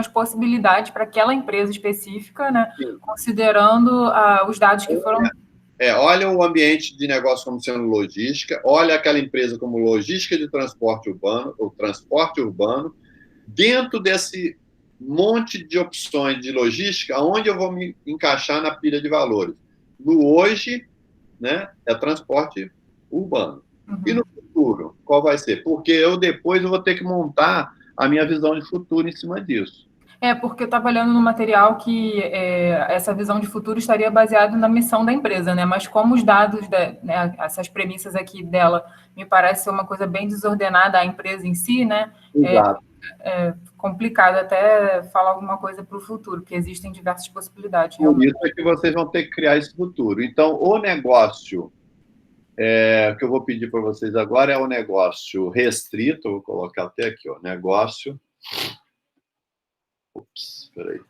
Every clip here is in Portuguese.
as possibilidades para aquela empresa específica, né? Considerando os dados que foram... Olha o ambiente de negócio como sendo logística, olha aquela empresa como logística de transporte urbano, ou transporte urbano, dentro desse monte de opções de logística, onde eu vou me encaixar na pilha de valores. No hoje, né, é transporte urbano. E no futuro, qual vai ser? Porque depois eu vou ter que montar a minha visão de futuro em cima disso. Porque eu estava olhando no material que essa visão de futuro estaria baseada na missão da empresa, né? Mas como os dados, né, essas premissas aqui dela, me parece ser uma coisa bem desordenada, a empresa em si, né? Exato. É complicado até falar alguma coisa para o futuro, porque existem diversas possibilidades. Por isso é que vocês vão ter que criar esse futuro. Então, o negócio que eu vou pedir para vocês agora é o negócio restrito, vou colocar até aqui, ó, negócio... Espera aí.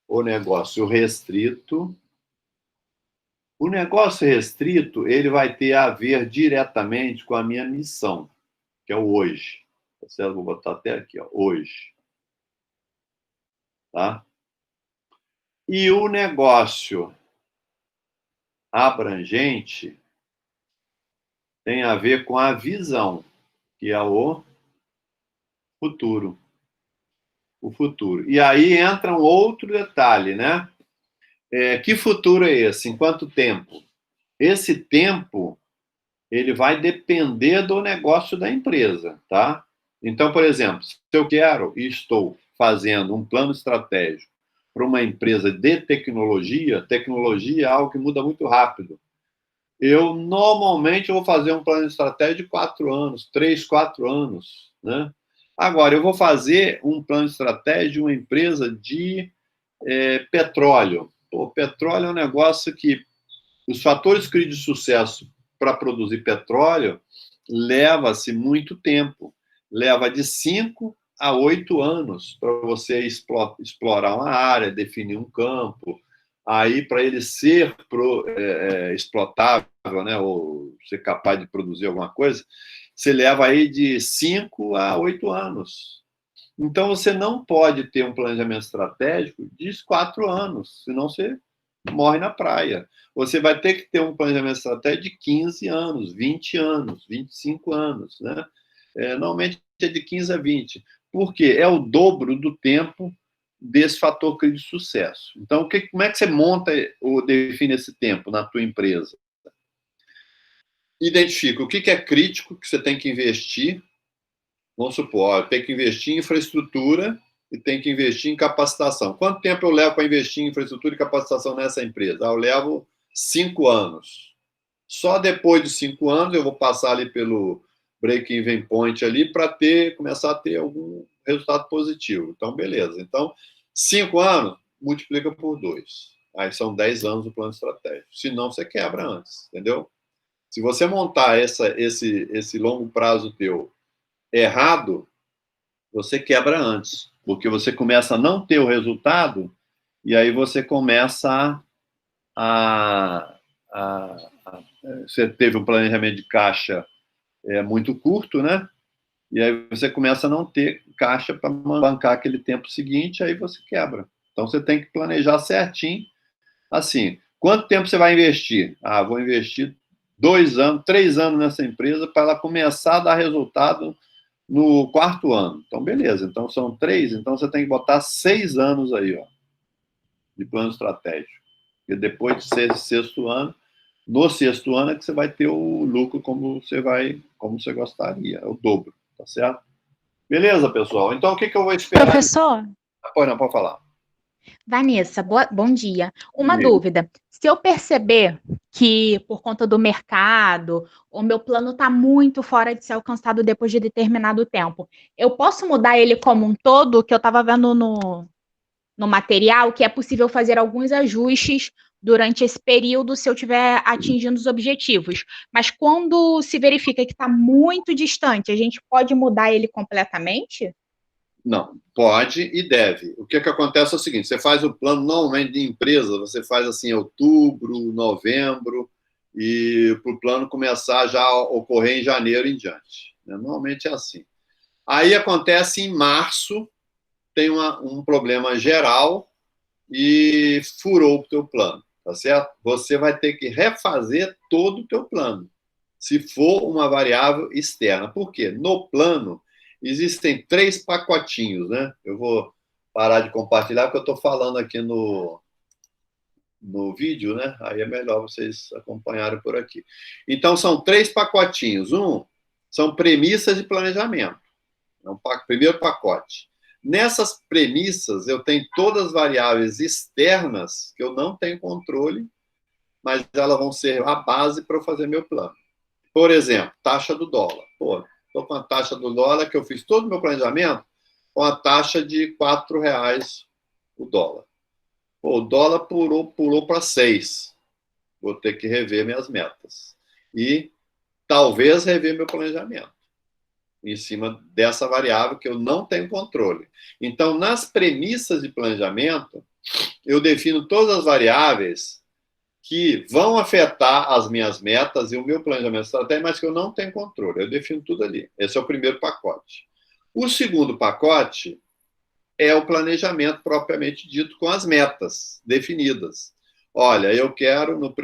O negócio restrito. O negócio restrito, ele vai ter a ver diretamente com a minha missão, que é o hoje. Vou botar até aqui, ó, hoje. Tá? E o negócio abrangente tem a ver com a visão, que é o futuro. O futuro. E aí entra um outro detalhe, né? Que futuro é esse? Em quanto tempo? Esse tempo, ele vai depender do negócio da empresa, tá? Então, por exemplo, se eu quero e estou fazendo um plano estratégico para uma empresa de tecnologia, tecnologia é algo que muda muito rápido. Normalmente, eu vou fazer um plano estratégico de 4 anos, 3, 4 anos, né? Agora, eu vou fazer um plano estratégico de uma empresa de petróleo. Petróleo é um negócio que os fatores críticos de sucesso para produzir petróleo leva-se muito tempo. Leva de 5 a 8 anos para você explorar uma área, definir um campo. Aí, para ele ser explotável, né, ou ser capaz de produzir alguma coisa, você leva aí de 5 a 8 anos. Então, você não pode ter um planejamento estratégico de 4 anos, senão você morre na praia. Você vai ter que ter um planejamento estratégico de 15 anos, 20 anos, 25 anos. Né? Normalmente é de 15 a 20. Por quê? É o dobro do tempo desse fator crítico de sucesso. Então, como é que você monta ou define esse tempo na tua empresa? Identifica o que é crítico, que você tem que investir. Vamos supor, tem que investir em infraestrutura e tem que investir em capacitação. Quanto tempo eu levo para investir em infraestrutura e capacitação nessa empresa? Eu levo 5 anos. Só depois de 5 anos eu vou passar ali pelo break-even point ali para começar a ter algum resultado positivo. Então, beleza. Então, 5 anos, multiplica por 2. Aí são 10 anos do plano estratégico. Senão, você quebra antes, entendeu? Se você montar esse longo prazo teu errado, você quebra antes, porque você começa a não ter o resultado e aí você começa você teve um planejamento de caixa muito curto, né? E aí você começa a não ter caixa para bancar aquele tempo seguinte, aí você quebra. Então você tem que planejar certinho, assim, quanto tempo você vai investir? Vou investir 2 anos, 3 anos nessa empresa para ela começar a dar resultado no 4º ano. Então, beleza. Então, são 3. Então, você tem que botar 6 anos aí, ó, de plano estratégico. E depois de 6º ano, no 6º ano é que você vai ter o lucro como você gostaria. É o dobro, tá certo? Beleza, pessoal? Então, o que eu vou esperar? Professor? Não, pode falar. Vanessa, bom dia. Uma dúvida. Se eu perceber que, por conta do mercado, o meu plano está muito fora de ser alcançado depois de determinado tempo, eu posso mudar ele como um todo, que eu estava vendo no material, que é possível fazer alguns ajustes durante esse período se eu estiver atingindo os objetivos. Mas quando se verifica que está muito distante, a gente pode mudar ele completamente? Não, pode e deve. O que acontece é o seguinte, você faz o plano normalmente de empresa, você faz assim em outubro, novembro, e para o plano começar já a ocorrer em janeiro em diante. Normalmente é assim. Aí acontece em março, tem um problema geral e furou o teu plano, tá certo? Você vai ter que refazer todo o teu plano, se for uma variável externa. Por quê? No plano, existem 3 pacotinhos, né? Eu vou parar de compartilhar, porque eu estou falando aqui no vídeo, né? Aí é melhor vocês acompanharem por aqui. Então, são 3 pacotinhos. São premissas de planejamento. É primeiro pacote. Nessas premissas, eu tenho todas as variáveis externas que eu não tenho controle, mas elas vão ser a base para eu fazer meu plano. Por exemplo, taxa do dólar. Pô, estou com a taxa do dólar que eu fiz todo o meu planejamento com a taxa de R$ 4 o dólar. Pô, o dólar pulou para 6. Vou ter que rever minhas metas. E talvez rever meu planejamento em cima dessa variável que eu não tenho controle. Então, nas premissas de planejamento, eu defino todas as variáveis que vão afetar as minhas metas e o meu planejamento estratégico, mas que eu não tenho controle. Eu defino tudo ali. Esse é o primeiro pacote. O segundo pacote é o planejamento propriamente dito, com as metas definidas. Olha, eu quero, nos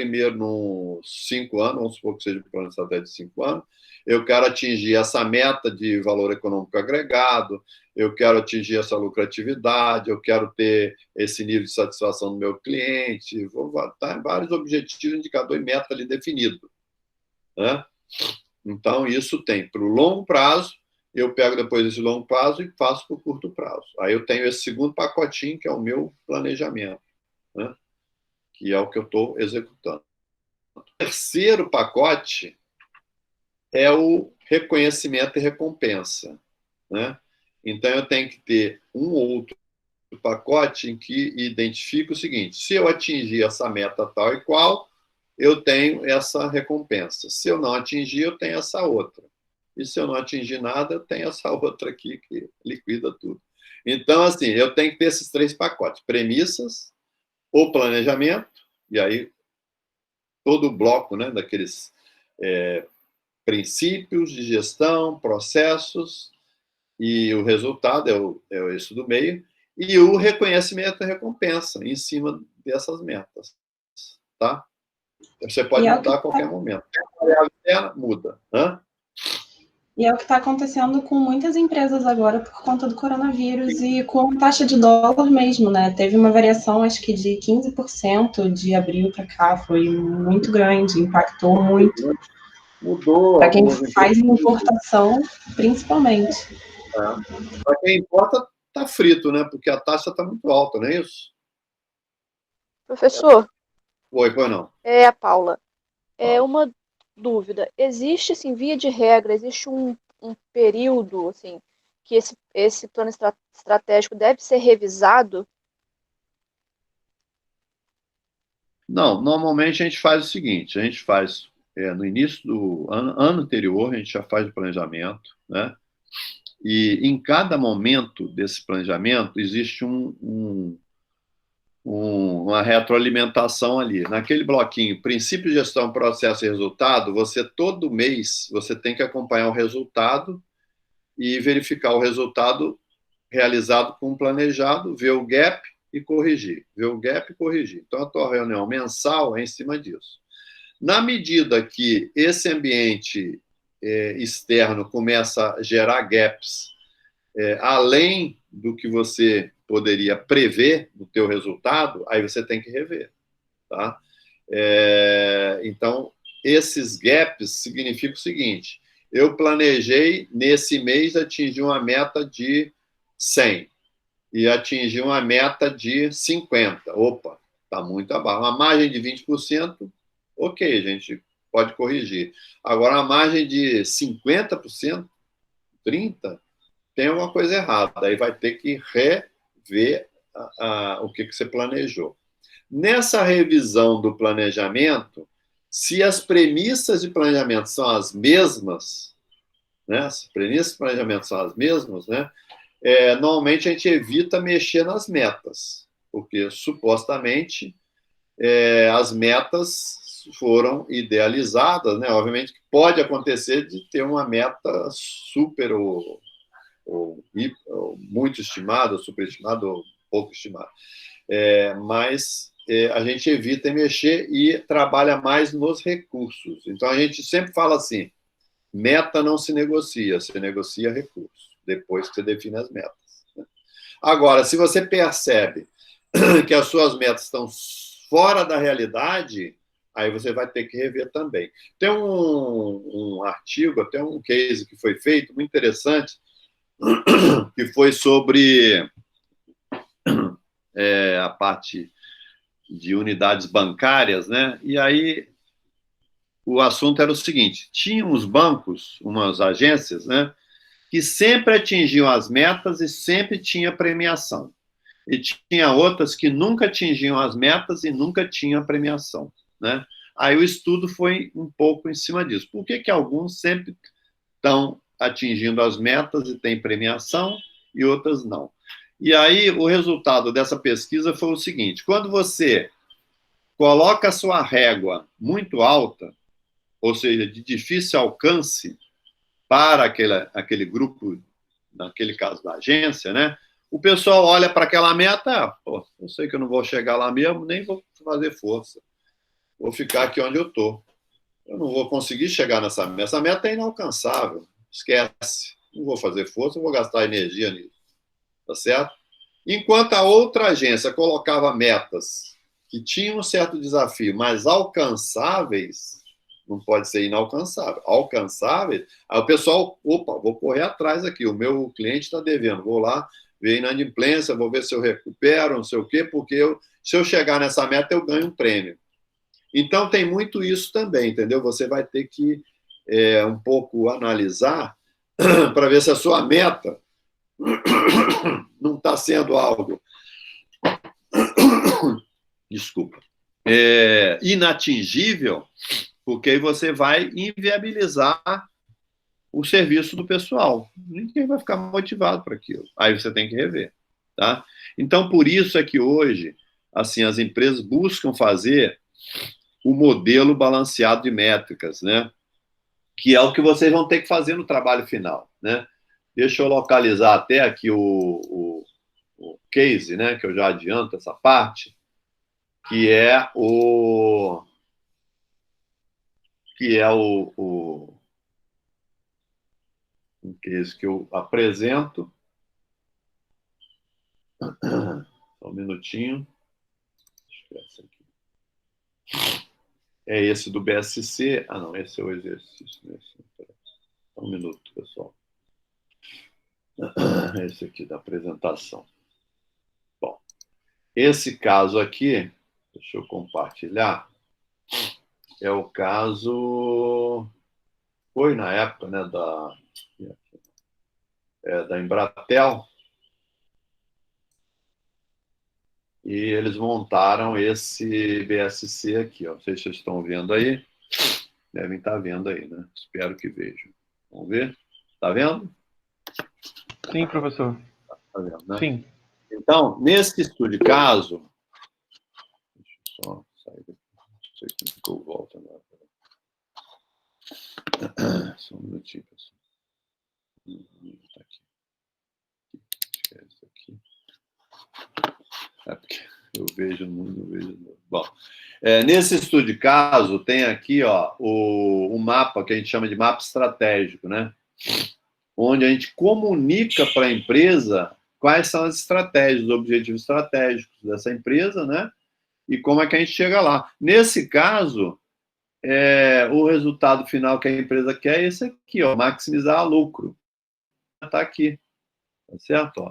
5 anos, vamos supor que seja um plano estratégico de 5 anos, eu quero atingir essa meta de valor econômico agregado, eu quero atingir essa lucratividade, eu quero ter esse nível de satisfação do meu cliente, vou botar vários objetivos, indicador e meta ali definido, né? Então, isso tem para o longo prazo, eu pego depois esse longo prazo e faço para o curto prazo. Aí eu tenho esse segundo pacotinho, que é o meu planejamento, né? Que é o que eu estou executando. O terceiro pacote é o reconhecimento e recompensa, né? Então, eu tenho que ter um outro pacote em que identifica o seguinte: se eu atingir essa meta tal e qual, eu tenho essa recompensa. Se eu não atingir, eu tenho essa outra. E se eu não atingir nada, eu tenho essa outra aqui que liquida tudo. Então, assim, eu tenho que ter esses 3 pacotes: premissas, o planejamento, e aí todo o bloco, né, daqueles princípios de gestão, processos, e o resultado é isso do meio, e o reconhecimento e recompensa em cima dessas metas, tá? Você pode mudar a qualquer momento. A variável externa muda. Hã? E é o que está acontecendo com muitas empresas agora por conta do coronavírus e com a taxa de dólar mesmo, né? Teve uma variação, acho que de 15% de abril para cá, foi muito grande, impactou muito. Mudou. Para quem faz importação, principalmente. Para quem importa, está frito, né? Porque a taxa está muito alta, não é isso? Professor? Oi, pois não. É a Paula. É uma dúvida. Existe, assim, via de regra, existe um período, assim, que esse plano estratégico deve ser revisado? Não, normalmente a gente faz o seguinte: a gente faz no início do ano anterior, a gente já faz o planejamento, né? E em cada momento desse planejamento existe uma retroalimentação ali. Naquele bloquinho, princípio, gestão, processo e resultado, você todo mês você tem que acompanhar o resultado e verificar o resultado realizado com o planejado, ver o gap e corrigir. Ver o gap e corrigir. Então, a tua reunião mensal é em cima disso. Na medida que esse ambiente externo começa a gerar gaps além do que você poderia prever no teu resultado, aí você tem que rever, tá? Então, esses gaps significam o seguinte: eu planejei nesse mês atingir uma meta de 100 e atingir uma meta de 50. Opa, está muito abaixo. Uma margem de 20%, ok, a gente pode corrigir. Agora, a margem de 50%, 30%, tem alguma coisa errada. Aí vai ter que rever o que você planejou. Nessa revisão do planejamento, se as premissas de planejamento são as mesmas, né? As premissas de planejamento são as mesmas, né? Normalmente a gente evita mexer nas metas, porque supostamente as metas foram idealizadas, né? Obviamente que pode acontecer de ter uma meta super ou muito estimado, ou superestimado, ou pouco estimado. Mas a gente evita mexer e trabalha mais nos recursos. Então, a gente sempre fala assim, meta não se negocia recursos, depois que você define as metas. Agora, se você percebe que as suas metas estão fora da realidade, aí você vai ter que rever também. Tem um artigo, até um case que foi feito, muito interessante, que foi sobre a parte de unidades bancárias, né? E aí o assunto era o seguinte: tinha uns bancos, umas agências, né, que sempre atingiam as metas e sempre tinha premiação. E tinha outras que nunca atingiam as metas e nunca tinha premiação, né? Aí o estudo foi um pouco em cima disso. Por que alguns sempre estão atingindo as metas e têm premiação e outras não? E aí o resultado dessa pesquisa foi o seguinte: quando você coloca a sua régua muito alta, ou seja, de difícil alcance para aquele grupo, naquele caso da agência, né? O pessoal olha para aquela meta, pô, eu sei que eu não vou chegar lá mesmo, nem vou fazer força. Vou ficar aqui onde eu estou. Eu não vou conseguir chegar nessa meta. Essa meta é inalcançável. Esquece. Não vou fazer força, não vou gastar energia nisso. Tá certo? Enquanto a outra agência colocava metas que tinham um certo desafio, mas alcançáveis, não pode ser inalcançável, alcançáveis, aí o pessoal, opa, vou correr atrás aqui, o meu cliente está devendo, vou lá ver inadimplência, vou ver se eu recupero, não sei o quê, porque se eu chegar nessa meta, eu ganho um prêmio. Então, tem muito isso também, entendeu? Você vai ter que um pouco analisar para ver se a sua meta não está sendo algo, desculpa, inatingível, porque aí você vai inviabilizar o serviço do pessoal. Ninguém vai ficar motivado para aquilo. Aí você tem que rever. Tá? Então, por isso é que hoje assim, as empresas buscam fazer o modelo balanceado de métricas, né? Que é o que vocês vão ter que fazer no trabalho final. Né? Deixa eu localizar até aqui o case, né? Que eu já adianto essa parte, que é o case que eu apresento. Só um minutinho. Deixa eu aqui. É esse do BSC. Ah, não, esse é o exercício. Só um minuto, pessoal. Esse aqui da apresentação. Bom, esse caso aqui, deixa eu compartilhar, é o caso, foi na época, né, da Embratel, e eles montaram esse BSC aqui, ó. Não sei se vocês estão vendo aí, devem estar vendo aí, né? Espero que vejam. Vamos ver? Está vendo? Sim, professor. Tá vendo, né? Sim. Então, nesse estudo de caso, deixa eu só sair daqui, não sei como que eu volto agora. Só um minutinho, pessoal. Tá aqui. Esquece isso aqui. É porque eu vejo muito, vejo. Bom, nesse estudo de caso, tem aqui, ó, o mapa que a gente chama de mapa estratégico, né? Onde a gente comunica para a empresa quais são as estratégias, os objetivos estratégicos dessa empresa, né? E como é que a gente chega lá. Nesse caso, o resultado final que a empresa quer é esse aqui, ó, maximizar lucro. Está aqui, tá certo? Ó.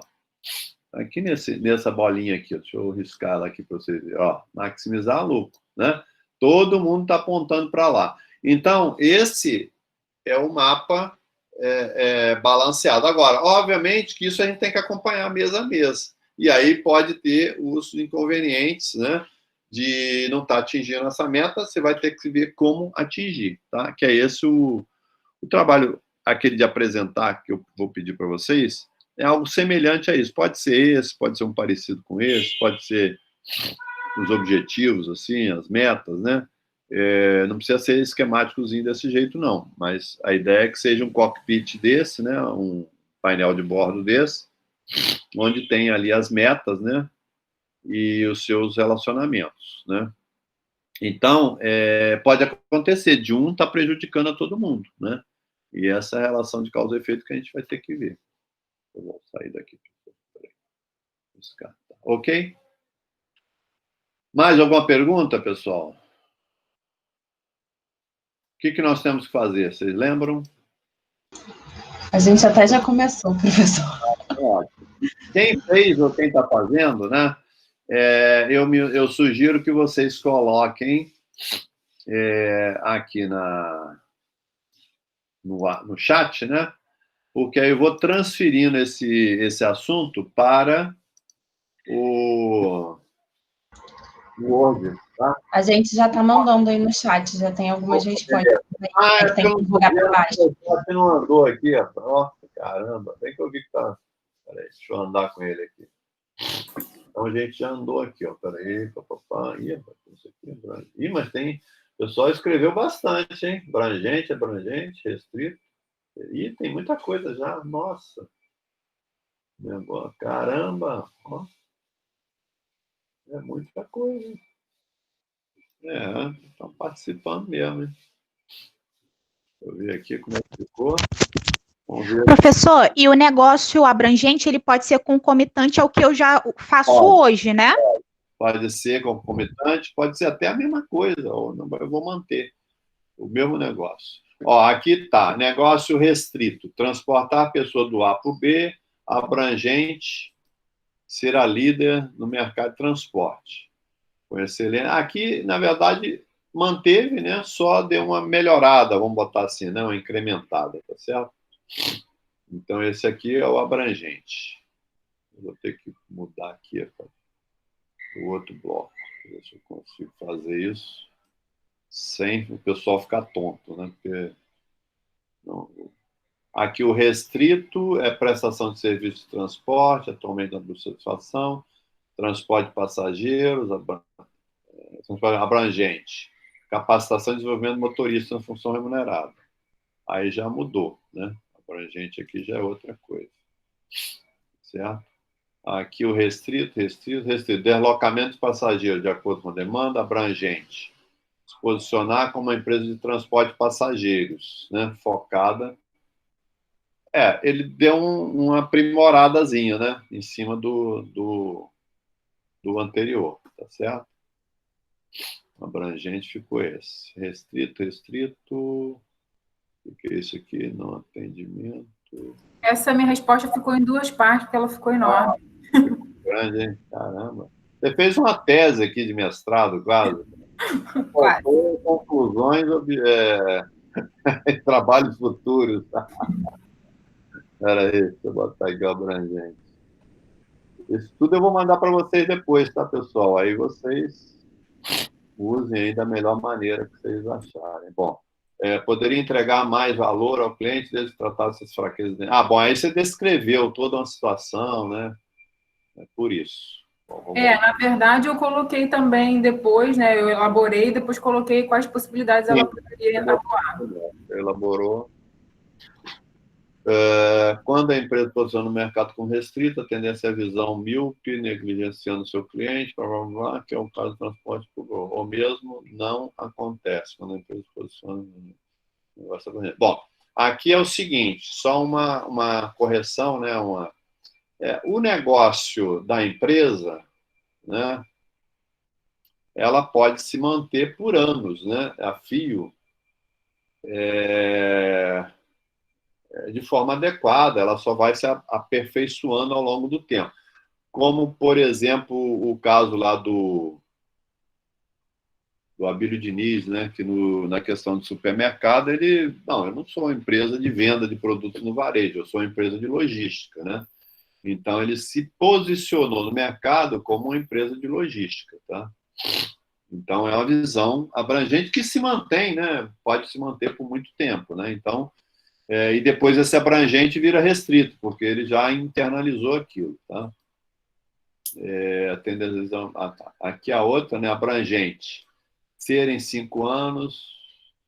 Aqui nessa bolinha aqui, ó, deixa eu riscar ela aqui para vocês verem, ó, maximizar lucro, né? Todo mundo está apontando para lá. Então, esse é o mapa balanceado. Agora, obviamente que isso a gente tem que acompanhar mês a mês. E aí pode ter os inconvenientes, né? De não estar atingindo essa meta, você vai ter que ver como atingir, tá? Que é esse o trabalho, aquele de apresentar, que eu vou pedir para vocês, é algo semelhante a isso. Pode ser esse, pode ser um parecido com esse, pode ser os objetivos, assim, as metas, né? Não precisa ser esquemáticozinho desse jeito, não. Mas a ideia é que seja um cockpit desse, né? Um painel de bordo desse, onde tem ali as metas, né? E os seus relacionamentos, né? Então, pode acontecer de um estar prejudicando a todo mundo, né? E essa é a relação de causa e efeito que a gente vai ter que ver. Eu vou sair daqui. Ok? Mais alguma pergunta, pessoal? O que nós temos que fazer? Vocês lembram? A gente até já começou, professor. Quem fez ou quem está fazendo, né? Eu sugiro que vocês coloquem aqui no chat, né? Porque aí eu vou transferindo esse assunto para o Word, tá? A gente já está mandando aí no chat, já tem algumas respostas. Que tem que divulgar para baixo. Você não andou aqui, ó. Caramba, bem que eu vi que tá. Peraí, deixa eu andar com ele aqui. Então a gente já andou aqui, ó. Peraí, papapá. Ih, mas tem. O pessoal escreveu bastante, hein? Abrangente, restrito. Ih, tem muita coisa já. Nossa. Caramba. Ó. É muita coisa. Estão participando mesmo, hein? Deixa eu ver aqui como é que ficou. Vamos ver. Professor, e o negócio abrangente, ele pode ser concomitante ao que eu já faço hoje, né? Pode ser concomitante, pode ser até a mesma coisa, ou não, eu vou manter o mesmo negócio. Ó, aqui está, negócio restrito, transportar a pessoa do A para o B, abrangente, ser a líder no mercado de transporte. Excelente. Aqui, na verdade, manteve, né? Só deu uma melhorada, vamos botar assim, né? Uma incrementada, tá certo? Então, esse aqui é o abrangente. Eu vou ter que mudar aqui o outro bloco. Ver se eu consigo fazer isso sem o pessoal ficar tonto, né? Porque não... Aqui o restrito é prestação de serviço de transporte, atualmente na satisfação, transporte de passageiros, abrangente, capacitação e desenvolvimento de motorista na função remunerada. Aí já mudou, né? Abrangente aqui já é outra coisa. Certo? Aqui o restrito. Deslocamento de passageiro de acordo com a demanda, abrangente. Se posicionar como uma empresa de transporte de passageiros, né? Focada. Ele deu uma aprimoradazinha, né? Em cima do anterior, tá certo? Abrangente ficou esse. Restrito. O que é isso aqui? Não atendimento. Essa minha resposta ficou em duas partes, porque ela ficou enorme. Grande, hein? Caramba. Você fez uma tese aqui de mestrado, quase. Quase. Conclusões trabalhos futuros. Espera aí, deixa eu botar aqui o abrangente. Isso tudo eu vou mandar para vocês depois, tá, pessoal? Aí vocês usem aí da melhor maneira que vocês acharem. Bom, poderia entregar mais valor ao cliente desde que tratasse essas fraquezas dele. Bom, aí você descreveu toda uma situação, né? É por isso. Bom, na verdade, eu coloquei também depois, né? Eu elaborei, depois coloquei quais possibilidades ela poderia atuar. Elaborou. Quando a empresa posiciona no mercado como restrita, a tendência é a visão míope, negligenciando o seu cliente, que é o caso do transporte público, ou mesmo não acontece quando a empresa posiciona no negócio. Bom, aqui é o seguinte, só uma correção, né? O negócio da empresa, né? Ela pode se manter por anos, né? A fio. De forma adequada, ela só vai se aperfeiçoando ao longo do tempo. Como, por exemplo, o caso lá do Abílio Diniz, né, que na questão de supermercado, eu não sou uma empresa de venda de produtos no varejo, eu sou uma empresa de logística, né? Então, ele se posicionou no mercado como uma empresa de logística, tá? Então, é uma visão abrangente que se mantém, né? Pode se manter por muito tempo, né? Então, e depois esse abrangente vira restrito, porque ele já internalizou aquilo, tá? Aqui a outra, né? Abrangente. Ser em 5 anos.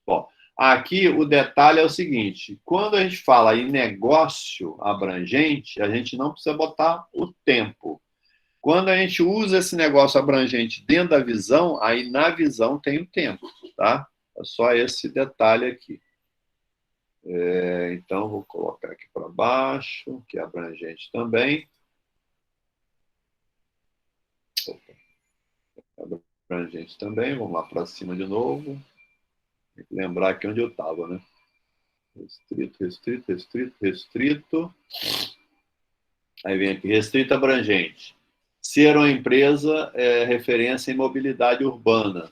Bom, Aqui o detalhe é o seguinte: quando a gente fala em negócio abrangente, a gente não precisa botar o tempo. Quando a gente usa esse negócio abrangente dentro da visão, aí na visão tem o tempo, tá? É só esse detalhe aqui. Então, vou colocar aqui para baixo, que é abrangente também. Abrangente também, vamos lá para cima de novo. Tem que lembrar aqui onde eu estava, né? Restrito, restrito, restrito, restrito. Aí vem aqui, restrito abrangente. Ser uma empresa referência em mobilidade urbana,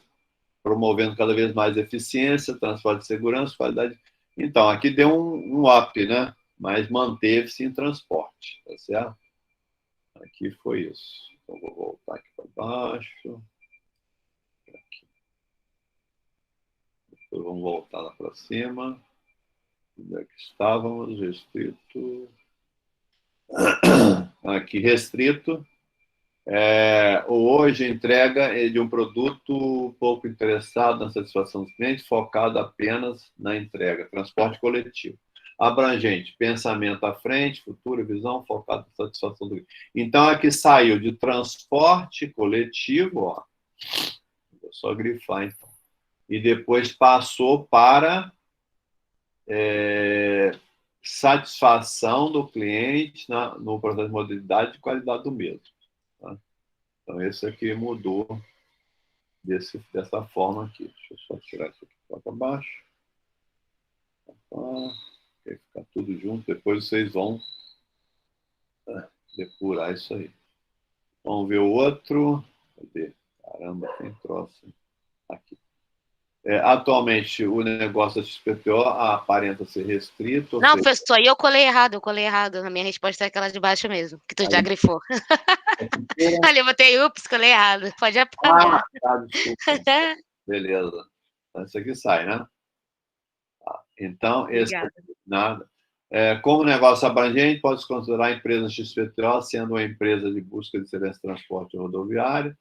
promovendo cada vez mais eficiência, transporte de segurança, qualidade. Então, aqui deu um up, né? Mas manteve-se em transporte, tá certo? Aqui foi isso. Então, vou voltar aqui para baixo. Aqui. Depois vamos voltar lá para cima. Onde é que estávamos? Restrito. Aqui, restrito. Hoje, entrega de um produto pouco interessado na satisfação dos clientes, focado apenas na entrega. Transporte coletivo. Abrangente, pensamento à frente, futuro, visão, focado na satisfação do cliente. Então, aqui saiu de transporte coletivo, ó. Vou só grifar, então. E depois passou para satisfação do cliente no processo de modalidade e qualidade do mesmo. Tá? Então, esse aqui mudou dessa forma aqui. Deixa eu só tirar isso aqui para baixo. Vai ficar tudo junto. Depois vocês vão depurar isso aí. Vamos ver o outro. Cadê? Caramba, tem troço. Aqui. Atualmente, o negócio da XPTO aparenta ser restrito. Não, professor, aí eu colei errado. A minha resposta é aquela de baixo mesmo, que tu já grifou. Ali eu botei ups, colei errado. Pode apagar. Tá, desculpa. Beleza. Então, isso aqui sai, né? Tá. Então, esse nada. Como negócio abrangente, pode-se considerar a empresa XPTO sendo uma empresa de busca de excelência de transporte rodoviário,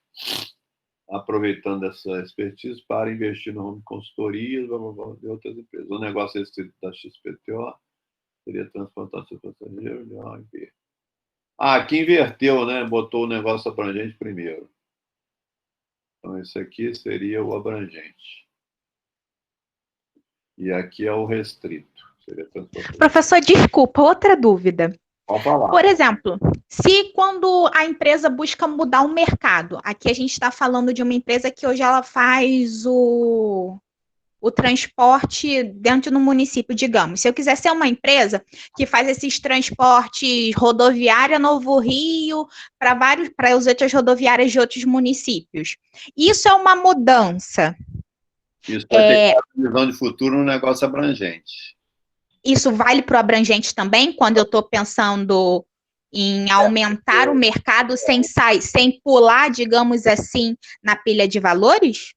aproveitando essa expertise para investir no ramo de consultorias de outras empresas. O negócio restrito da XPTO seria transportação de passageiros. Aqui inverteu, né? Botou o negócio abrangente primeiro. Então, esse aqui seria o abrangente. E aqui é o restrito. Seria Professor, desculpa, outra dúvida. Pode falar. Por exemplo, se quando a empresa busca mudar o mercado, aqui a gente está falando de uma empresa que hoje ela faz o transporte dentro do município, digamos. Se eu quiser ser uma empresa que faz esses transportes rodoviária Novo Rio para as outras rodoviárias de outros municípios, isso é uma mudança. Isso vai ter visão de futuro no negócio abrangente. Isso vale para o abrangente também, quando eu estou pensando em aumentar o mercado sem pular, digamos assim, na pilha de valores?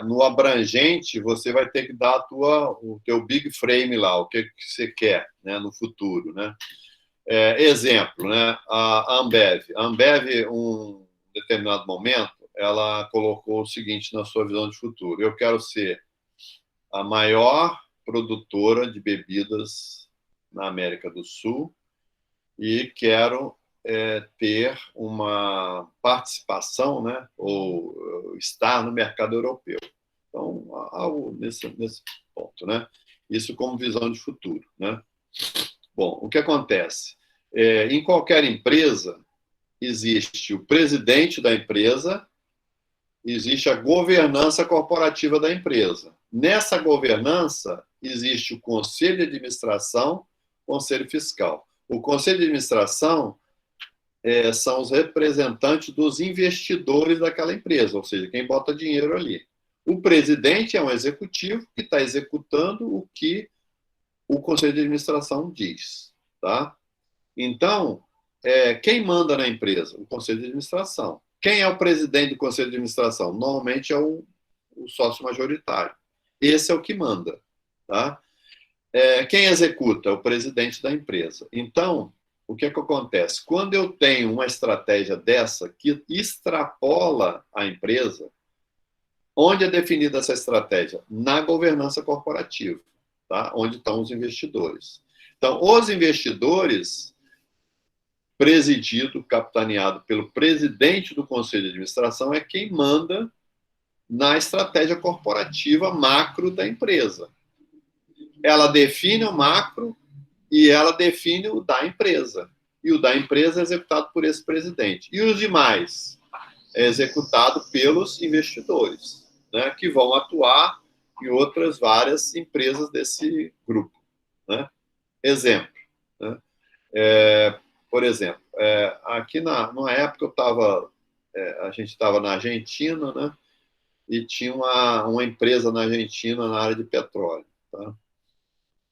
No abrangente, você vai ter que dar o teu big frame lá, o que você quer, né, no futuro. Né? Exemplo, né, a Ambev. A Ambev, em um determinado momento, ela colocou o seguinte na sua visão de futuro: eu quero ser a maior produtora de bebidas na América do Sul e quero ter uma participação, né, ou estar no mercado europeu. Então, algo nesse ponto, né? Isso como visão de futuro, né? Bom, o que acontece? Em qualquer empresa, existe o presidente da empresa, existe a governança corporativa da empresa. Nessa governança, existe o conselho de administração, conselho fiscal. O conselho de administração são os representantes dos investidores daquela empresa, ou seja, quem bota dinheiro ali. O presidente é um executivo que está executando o que o conselho de administração diz. Tá? Então, quem manda na empresa? O conselho de administração. Quem é o presidente do conselho de administração? Normalmente é o sócio majoritário. Esse é o que manda. Tá? Quem executa? O presidente da empresa. Então, o que acontece? Quando eu tenho uma estratégia dessa que extrapola a empresa, Onde é definida essa estratégia? Na governança corporativa, tá? Onde estão os investidores. Então, os investidores, presidido, capitaneado pelo presidente do conselho de administração, é quem manda na estratégia corporativa macro da empresa. Ela define o macro e ela define o da empresa. E o da empresa é executado por esse presidente. E os demais é executado pelos investidores, né, que vão atuar em outras várias empresas desse grupo, né? Exemplo, né? Por exemplo, aqui numa época a gente estava na Argentina, né? E tinha uma empresa na Argentina na área de petróleo, tá?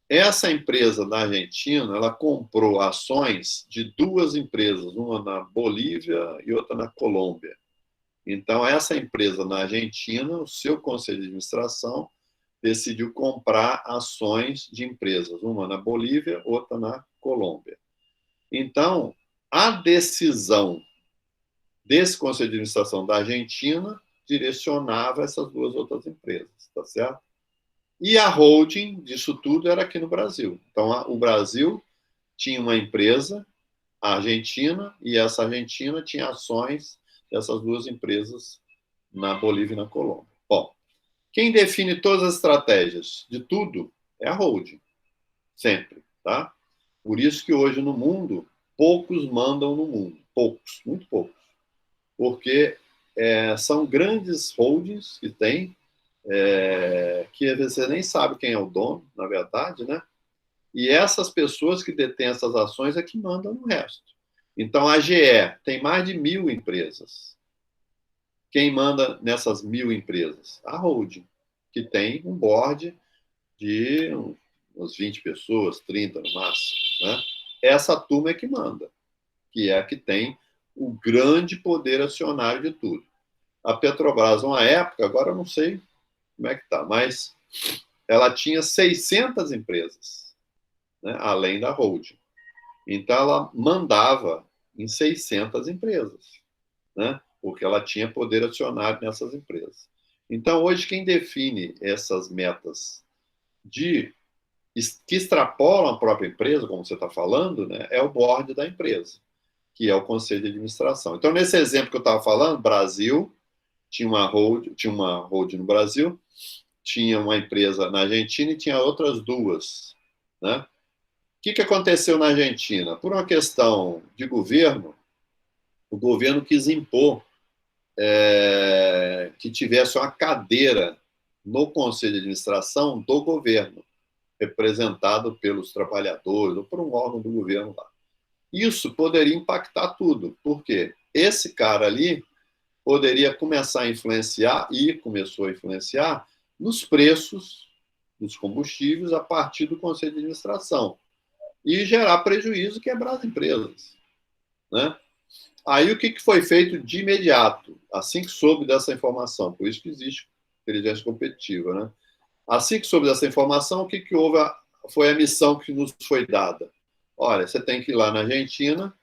Essa empresa na Argentina, ela comprou ações de duas empresas, uma na Bolívia e outra na Colômbia. Então, essa empresa na Argentina, o seu conselho de administração decidiu comprar ações de empresas, uma na Bolívia, outra na Colômbia. Então, a decisão desse conselho de administração da Argentina direcionava essas duas outras empresas, tá certo? E a holding disso tudo era aqui no Brasil. Então, o Brasil tinha uma empresa, a Argentina, e essa Argentina tinha ações dessas duas empresas na Bolívia e na Colômbia. Bom, quem define todas as estratégias de tudo é a holding, sempre, tá? Por isso que hoje no mundo, poucos mandam no mundo, poucos, muito poucos, porque são grandes holdings que tem, que você nem sabe quem é o dono, na verdade, né? E essas pessoas que detêm essas ações é que mandam no resto. Então, a GE tem mais de 1.000 empresas. Quem manda nessas 1.000 empresas? A holding, que tem um board de umas 20 pessoas, 30 no máximo, né? Essa turma é que manda, que é a que tem o grande poder acionário de tudo. A Petrobras, uma época, agora eu não sei como é que está, mas ela tinha 600 empresas, né, além da holding. Então, ela mandava em 600 empresas, né, porque ela tinha poder acionário nessas empresas. Então, hoje, quem define essas metas que extrapolam a própria empresa, como você está falando, né, é o board da empresa, que é o conselho de administração. Então, nesse exemplo que eu estava falando, Brasil, tinha uma holding no Brasil, tinha uma empresa na Argentina e tinha outras duas, né? O que aconteceu na Argentina? Por uma questão de governo, o governo quis impor que tivesse uma cadeira no conselho de administração do governo, representado pelos trabalhadores ou por um órgão do governo lá. Isso poderia impactar tudo, porque esse cara ali poderia começar a influenciar, e começou a influenciar, nos preços dos combustíveis a partir do conselho de administração, e gerar prejuízo, quebrar as empresas, né? Aí o que foi feito de imediato, assim que soube dessa informação, por isso que existe inteligência competitiva, né? Assim que soube dessa informação, o que houve? Foi a missão que nos foi dada. Olha, você tem que ir lá na Argentina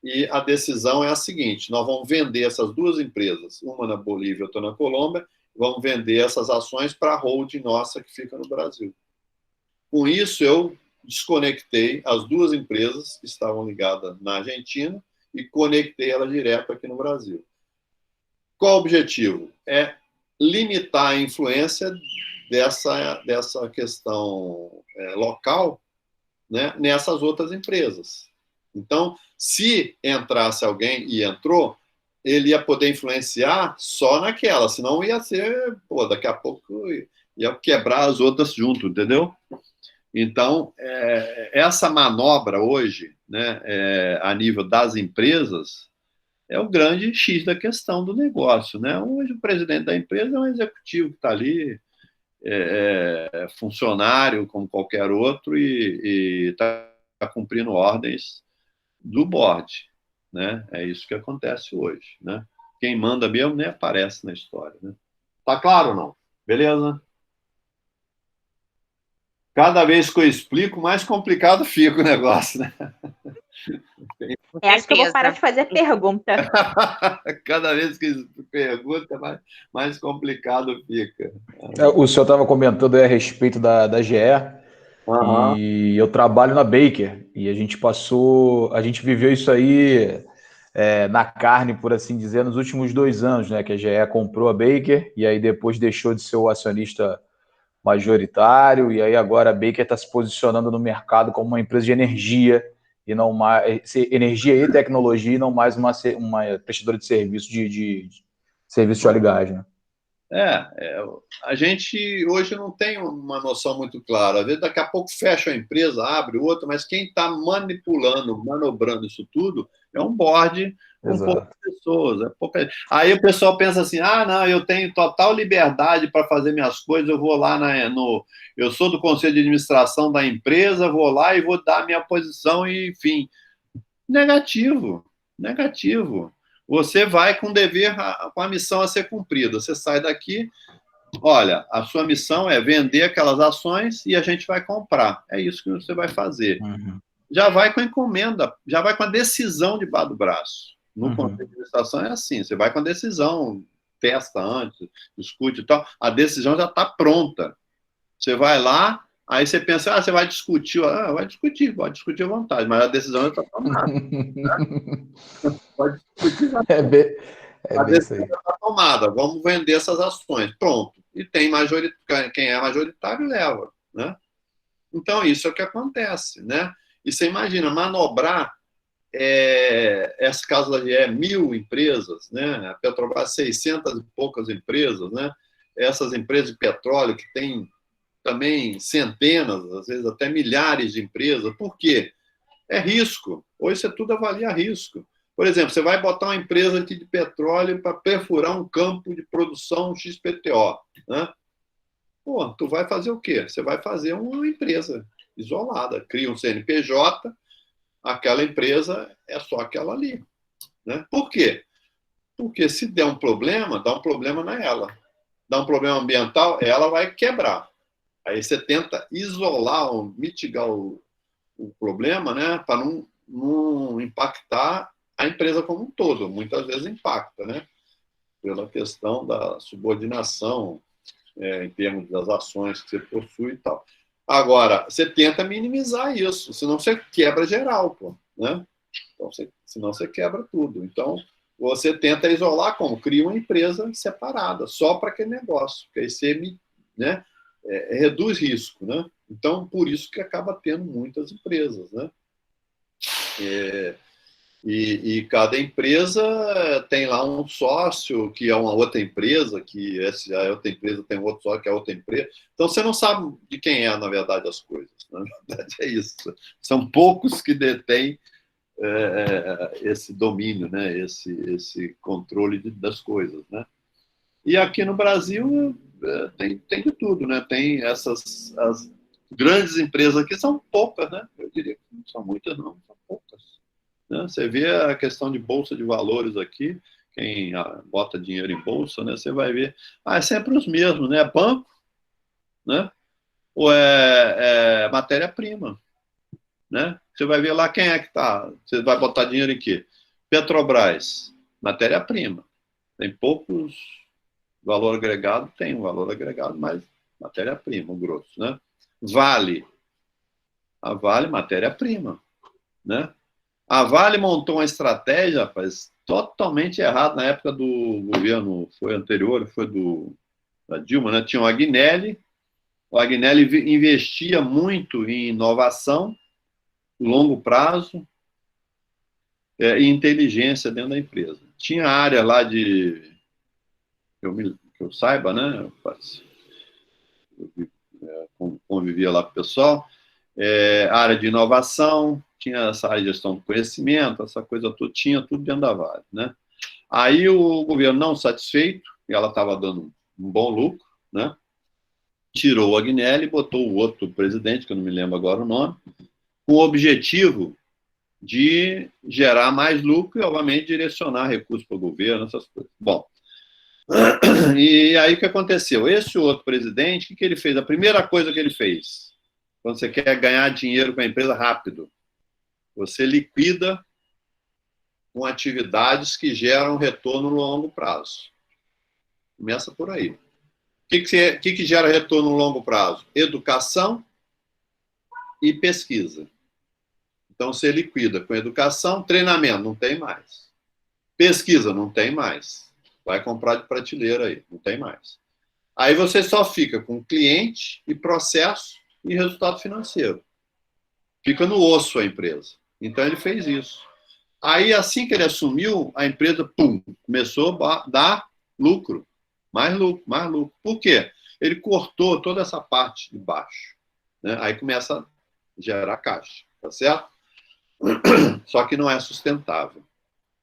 e a decisão é a seguinte: nós vamos vender essas duas empresas, uma na Bolívia e outra na Colômbia, vamos vender essas ações para a holding nossa que fica no Brasil. Com isso, eu desconectei as duas empresas que estavam ligadas na Argentina e conectei elas direto aqui no Brasil. Qual o objetivo? É limitar a influência dessa questão local, né, nessas outras empresas. Então, se entrasse alguém, e entrou, ele ia poder influenciar só naquela, senão ia ser, daqui a pouco ia quebrar as outras junto, entendeu? Então, essa manobra hoje, né, a nível das empresas, é o grande X da questão do negócio, né? Hoje o presidente da empresa é um executivo que está ali, funcionário como qualquer outro, e está cumprindo ordens do board, né? É isso que acontece hoje, né? Quem manda mesmo nem aparece na história, né? Tá claro ou não? Beleza? Cada vez que eu explico, mais complicado fica o negócio, né? Acho que eu vou parar de fazer pergunta. Cada vez que pergunta, mais complicado fica. O senhor estava comentando aí a respeito da GE, e eu trabalho na Baker, e a gente viveu isso aí na carne, por assim dizer, nos últimos 2 anos, né, que a GE comprou a Baker, e aí depois deixou de ser o acionista majoritário, e aí agora a Baker está se posicionando no mercado como uma empresa de energia, e não mais energia e tecnologia, e não mais uma prestadora de serviço de serviço de óleo e gás, né? A gente hoje não tem uma noção muito clara. Às vezes, daqui a pouco fecha a empresa, abre outra, mas quem está manobrando isso tudo é um board com poucas pessoas. Aí o pessoal pensa assim: não, eu tenho total liberdade para fazer minhas coisas, eu vou lá eu sou do conselho de administração da empresa, vou lá e vou dar a minha posição, e enfim. Negativo. Você vai com o dever, com a missão a ser cumprida. Você sai daqui, olha, a sua missão é vender aquelas ações e a gente vai comprar. É isso que você vai fazer. Já vai com a encomenda, já vai com a decisão debaixo do braço. No conselho de administração é assim, você vai com a decisão, testa antes, discute e tal, a decisão já está pronta. Você vai lá, aí você pensa, você vai discutir, pode discutir à vontade, mas a decisão já está tomada. Pode discutir à vontade. A decisão já está tomada, vamos vender essas ações, pronto. E tem quem é majoritário leva, né? Então, isso é o que acontece, né? E você imagina, manobrar esse caso da GE, 1.000 empresas, né? A Petrobras, 600 e poucas empresas, né? Essas empresas de petróleo que têm também centenas, às vezes até milhares de empresas. Por quê? É risco. Hoje você tudo avalia risco. Por exemplo, você vai botar uma empresa aqui de petróleo para perfurar um campo de produção XPTO, né? Pô, tu vai fazer o quê? Você vai fazer uma empresa isolada. Cria um CNPJ, aquela empresa é só aquela ali, né? Por quê? Porque se der um problema, dá um problema nela. Dá um problema ambiental, ela vai quebrar. Aí você tenta isolar, mitigar o problema, né, para não impactar a empresa como um todo. Muitas vezes impacta, né, pela questão da subordinação, em termos das ações que você possui e tal. Agora, você tenta minimizar isso, senão você quebra geral, pô, né? Então, senão você quebra tudo. Então, você tenta isolar como? Cria uma empresa separada, só para aquele negócio, que aí você, né, reduz risco, né? Então, por isso que acaba tendo muitas empresas, né? E cada empresa tem lá um sócio que é uma outra empresa, que essa outra empresa tem outro sócio que é outra empresa. Então, você não sabe de quem é, na verdade, as coisas. Na verdade, é isso. São poucos que detêm esse domínio, né? Esse controle das coisas, né? E aqui no Brasil tem de tudo, né? Tem as grandes empresas aqui, são poucas, né? Eu diria que não são muitas, não, são poucas. Né? Você vê a questão de bolsa de valores aqui, quem bota dinheiro em bolsa, né? Você vai ver, é sempre os mesmos, né? Banco, né? Ou é matéria-prima, né? Você vai ver lá quem é que está. Você vai botar dinheiro em quê? Petrobras, matéria-prima. Tem poucos valor agregado, tem um valor agregado, mas matéria-prima, o grosso, né? Vale. A Vale, matéria-prima, né? A Vale montou uma estratégia, rapaz, totalmente errada na época do governo, foi anterior, foi da Dilma, né? Tinha o Agnelli investia muito em inovação, longo prazo, e inteligência dentro da empresa. Tinha área lá que eu saiba, né? Eu convivia lá com o pessoal, área de inovação, tinha essa área de gestão do conhecimento, essa coisa toda, tinha tudo dentro da Vale, né? Aí o governo, não satisfeito, e ela estava dando um bom lucro, né? Tirou o Agnelli e botou o outro presidente, que eu não me lembro agora o nome, com o objetivo de gerar mais lucro e, obviamente, direcionar recursos para o governo, essas coisas. Bom, e aí o que aconteceu? Esse outro presidente, o que ele fez? A primeira coisa que ele fez, quando você quer ganhar dinheiro com a empresa rápido, Você liquida com atividades que geram retorno no longo prazo. Começa por aí. O que gera retorno no longo prazo? Educação e pesquisa. Então, você liquida com educação, treinamento, não tem mais. Pesquisa, não tem mais. Vai comprar de prateleira aí, não tem mais. Aí você só fica com cliente e processo e resultado financeiro. Fica no osso a empresa. Então, ele fez isso. Aí, assim que ele assumiu, a empresa, pum, começou a dar lucro. Mais lucro, mais lucro. Por quê? Ele cortou toda essa parte de baixo. Né? Aí começa a gerar caixa. Tá certo? Só que não é sustentável.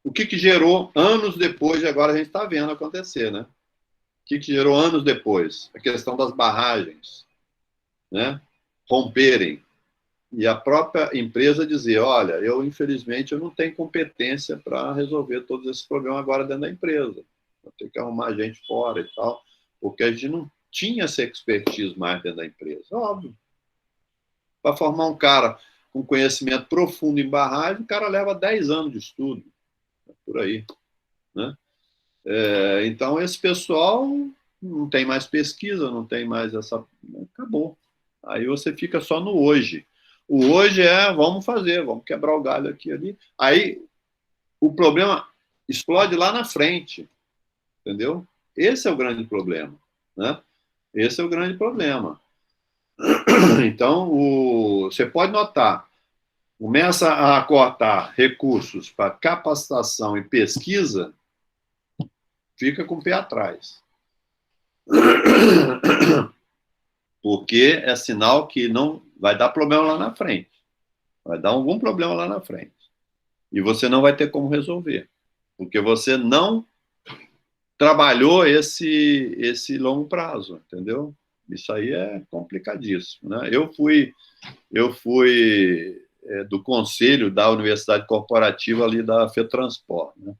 O que gerou anos depois, e agora a gente está vendo acontecer, né? O que gerou anos depois? A questão das barragens, né? Romperem. E a própria empresa dizer, olha, infelizmente, eu não tenho competência para resolver todos esses problemas agora dentro da empresa. Vou ter que arrumar gente fora e tal, porque a gente não tinha essa expertise mais dentro da empresa. Óbvio. Para formar um cara com conhecimento profundo em barragem, o cara leva 10 anos de estudo. Por aí. Né? Então, esse pessoal não tem mais pesquisa, não tem mais essa... Acabou. Aí você fica só no hoje. O hoje vamos fazer, vamos quebrar o galho aqui e ali. Aí o problema explode lá na frente. Entendeu? Esse é o grande problema. Né? Esse é o grande problema. Então, você pode notar, começa a cortar recursos para capacitação e pesquisa, fica com o pé atrás. Porque é sinal que não vai dar problema lá na frente. Vai dar algum problema lá na frente. E você não vai ter como resolver. Porque você não trabalhou esse longo prazo, entendeu? Isso aí é complicadíssimo. Né? Eu fui do conselho da Universidade Corporativa ali da FETransport. Né?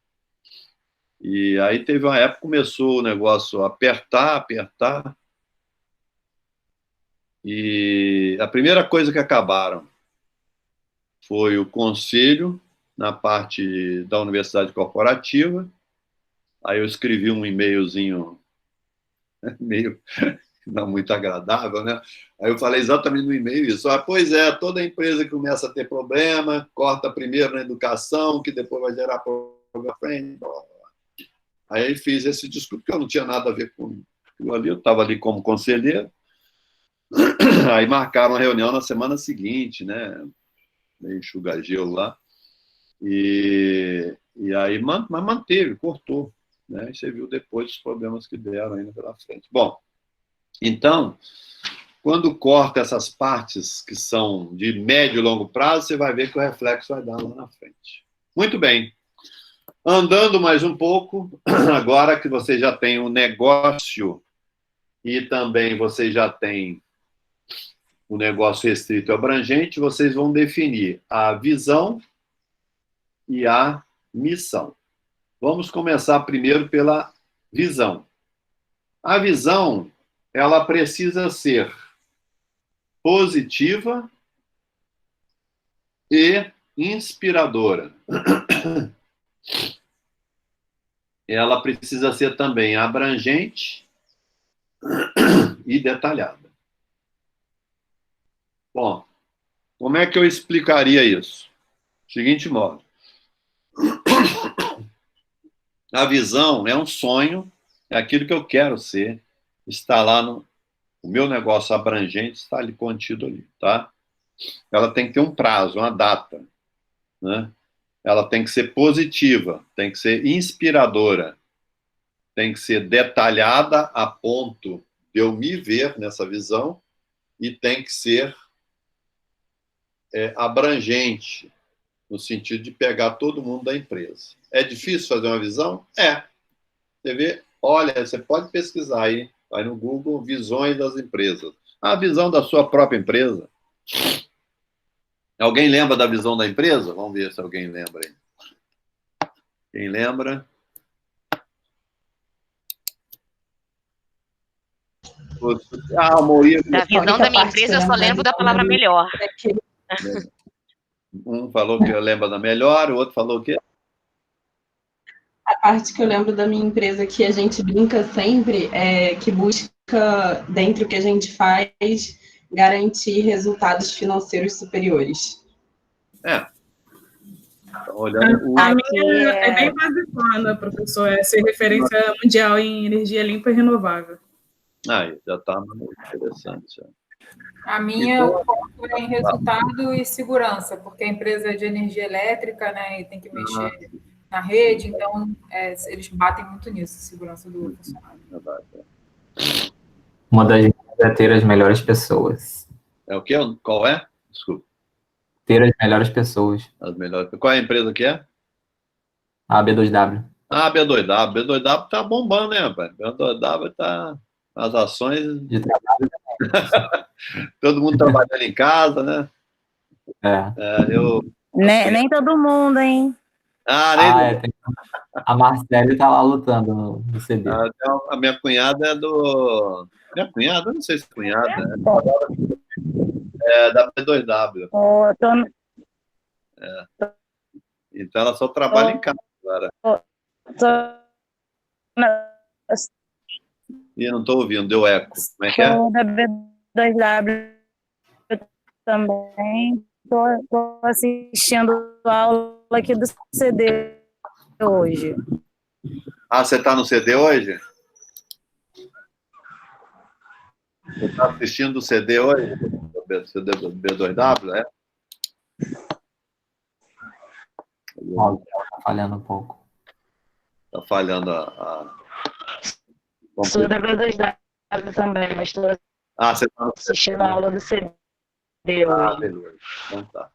E aí teve uma época que começou o negócio a apertar. E a primeira coisa que acabaram foi o conselho na parte da Universidade Corporativa. Aí eu escrevi um e-mailzinho meio não muito agradável, né? Aí eu falei exatamente no e-mail isso. Pois é, toda empresa que começa a ter problema, corta primeiro na educação, que depois vai gerar problema à frente. Aí fiz esse discurso, porque eu não tinha nada a ver com aquilo ali, eu estava ali como conselheiro. Aí marcaram uma reunião na semana seguinte, né? Meio enxuga-gelo lá. E aí, mas manteve, cortou. Né? E você viu depois os problemas que deram ainda pela frente. Bom, então, quando corta essas partes que são de médio e longo prazo, você vai ver que o reflexo vai dar lá na frente. Muito bem. Andando mais um pouco, agora que você já tem um negócio e também você já tem o negócio restrito e abrangente, vocês vão definir a visão e a missão. Vamos começar primeiro pela visão. A visão, ela precisa ser positiva e inspiradora. Ela precisa ser também abrangente e detalhada. Bom, como é que eu explicaria isso? Seguinte modo. A visão é um sonho, é aquilo que eu quero ser, está lá no o meu negócio abrangente, está ali contido ali, tá? Ela tem que ter um prazo, uma data, né? Ela tem que ser positiva, tem que ser inspiradora, tem que ser detalhada a ponto de eu me ver nessa visão e tem que ser abrangente, no sentido de pegar todo mundo da empresa. É difícil fazer uma visão? É. Você vê, olha, você pode pesquisar aí, vai no Google, visões das empresas. A visão da sua própria empresa. Alguém lembra da visão da empresa? Vamos ver se alguém lembra aí. Quem lembra? Da visão da minha empresa, eu só lembro da palavra melhor. Um falou que lembra da melhor, o outro falou que... A parte que eu lembro da minha empresa que a gente brinca sempre é que busca, dentro do que a gente faz, garantir resultados financeiros superiores. Olhando o... A Aqui minha é é bem basicona, professor, é ser referência mundial em energia limpa e renovável. Aí, já está interessante. A minha, o foco é em resultado e segurança, porque a empresa é de energia elétrica, né, e tem que mexer na rede, então eles batem muito nisso, segurança do funcionário. Uma das metas é ter as melhores pessoas. É o quê? Qual é? Desculpa. Ter as melhores pessoas. As melhores. Qual é a empresa que é? A B2W. Ah, B2W. B2W tá bombando, né, rapaz? B2W tá as ações. De trabalho. Todo mundo trabalhando em casa, né? Nem todo mundo, hein? Nem a Marcele tá lá lutando no CD. A minha cunhada é do... Minha cunhada? Eu não sei se é cunhada. É da B2W. Então ela só trabalha em casa agora. E não estou ouvindo, deu eco. Como é que é? Da B2W também. Estou assistindo a aula aqui do CD hoje. Ah, você está no CD hoje? Você está assistindo o CD hoje? O CD do B2W, é? Tá falhando um pouco. Está falhando a... Sou da B2W também, mas estou você está assistindo a aula do CD hoje. Beleza. Então tá.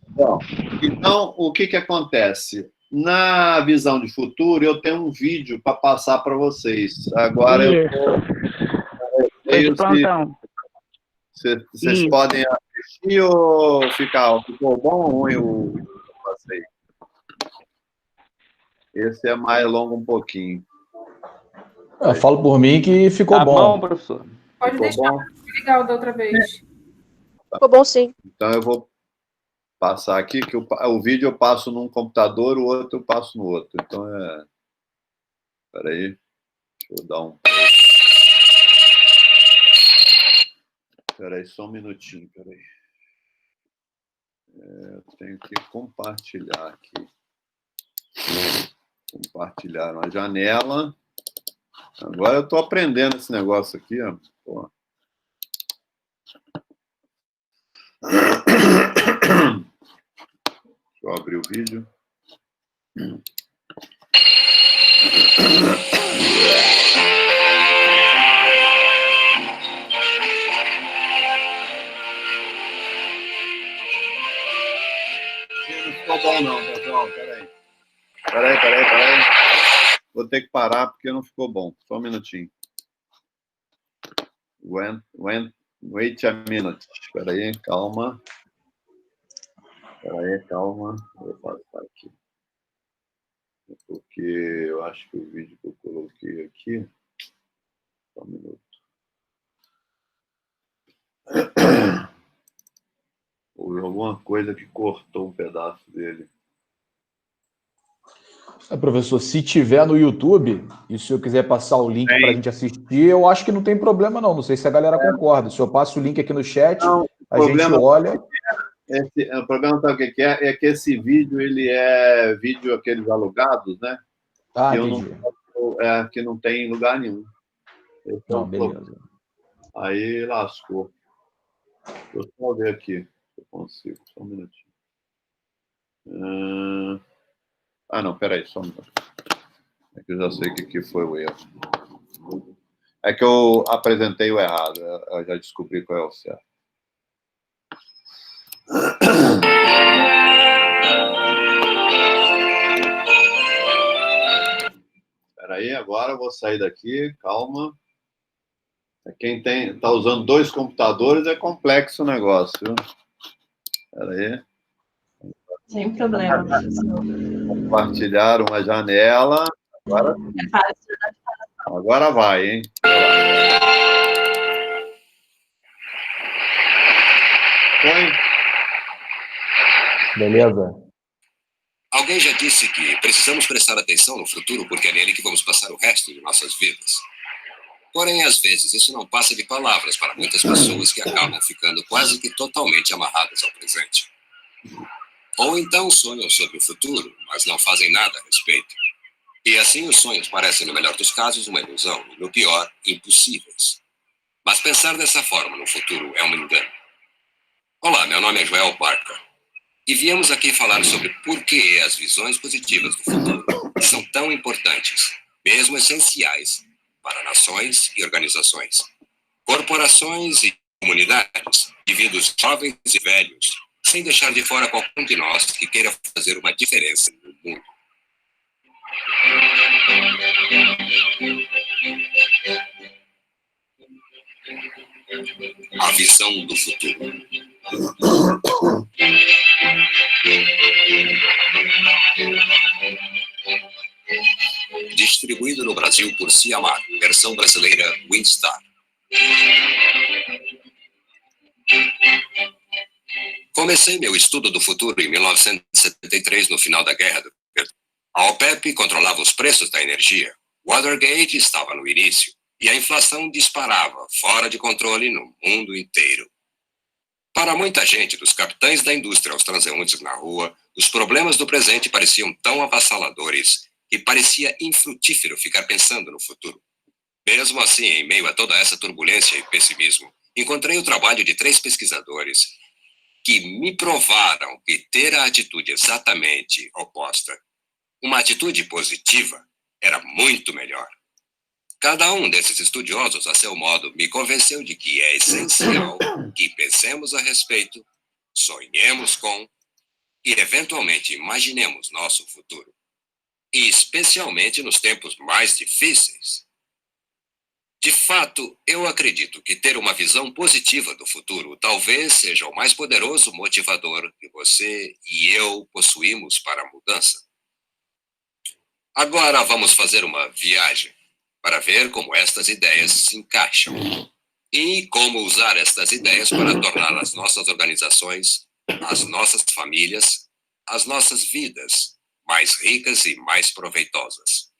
Bom, então, o que acontece? Na visão de futuro, eu tenho um vídeo para passar para vocês. Agora vocês podem assistir ou ficou bom ou ruim o passeio? Esse é mais longo um pouquinho. Eu falo por mim que ficou Tá bom. professor. Pode deixar, legal da outra vez. Ficou bom, sim. Então eu vou passar aqui, que o vídeo eu passo num computador, o outro eu passo no outro. Então Espera aí. Deixa eu dar um... Espera aí, só um minutinho, espera aí. Eu tenho que compartilhar aqui. Compartilhar uma janela. Agora eu estou aprendendo esse negócio aqui, ó. Pô. Deixa eu abrir o vídeo. Não ficou bom não, pessoal. Peraí. Vou ter que parar porque não ficou bom. Só um minutinho. Wait a minute. Espera aí, calma. Vou passar aqui. Porque eu acho que o vídeo que eu coloquei aqui... Só um minuto. Houve alguma coisa que cortou um pedaço dele. Professor, se tiver no YouTube, e se eu quiser passar o link para a gente assistir, eu acho que não tem problema não. Não sei se a galera concorda. Se eu passo o link aqui no chat, a gente olha... O problema, sabe o que é? É que esse vídeo, ele é vídeo aqueles alugados, né? Entendi. Que não tem em lugar nenhum. Não, beleza. Aí lascou. Deixa eu só ver aqui se eu consigo. Só um minutinho. Não, peraí, só um minuto. É que eu já sei o que foi o erro. É que eu apresentei o errado. Eu já descobri qual é o certo. Espera aí, agora eu vou sair daqui, calma. Quem está usando 2 computadores é complexo o negócio, viu? Espera aí. Sem problema, professor. Compartilhar uma janela. Agora vai, hein? Foi? Beleza? Alguém já disse que precisamos prestar atenção no futuro porque é nele que vamos passar o resto de nossas vidas. Porém, às vezes, isso não passa de palavras para muitas pessoas que acabam ficando quase que totalmente amarradas ao presente. Ou então sonham sobre o futuro, mas não fazem nada a respeito. E assim os sonhos parecem, no melhor dos casos, uma ilusão, e no pior, impossíveis. Mas pensar dessa forma no futuro é um engano. Olá, meu nome é Joel Parker. E viemos aqui falar sobre por que as visões positivas do futuro são tão importantes, mesmo essenciais, para nações e organizações, corporações e comunidades, indivíduos jovens e velhos, sem deixar de fora qualquer um de nós que queira fazer uma diferença no mundo. A visão do futuro. Distribuído no Brasil por Ciamar, versão brasileira Windstar. Comecei meu estudo do futuro em 1973, no final da Guerra do Vietnã. A OPEP controlava os preços da energia, Watergate estava no início, e a inflação disparava, fora de controle no mundo inteiro. Para muita gente, dos capitães da indústria aos transeuntes na rua, os problemas do presente pareciam tão avassaladores que parecia infrutífero ficar pensando no futuro. Mesmo assim, em meio a toda essa turbulência e pessimismo, encontrei o trabalho de 3 pesquisadores que me provaram que ter a atitude exatamente oposta, uma atitude positiva, era muito melhor. Cada um desses estudiosos, a seu modo, me convenceu de que é essencial que pensemos a respeito, sonhemos com e, eventualmente, imaginemos nosso futuro. E especialmente nos tempos mais difíceis. De fato, eu acredito que ter uma visão positiva do futuro talvez seja o mais poderoso motivador que você e eu possuímos para a mudança. Agora vamos fazer uma viagem para ver como estas ideias se encaixam e como usar estas ideias para tornar as nossas organizações, as nossas famílias, as nossas vidas mais ricas e mais proveitosas.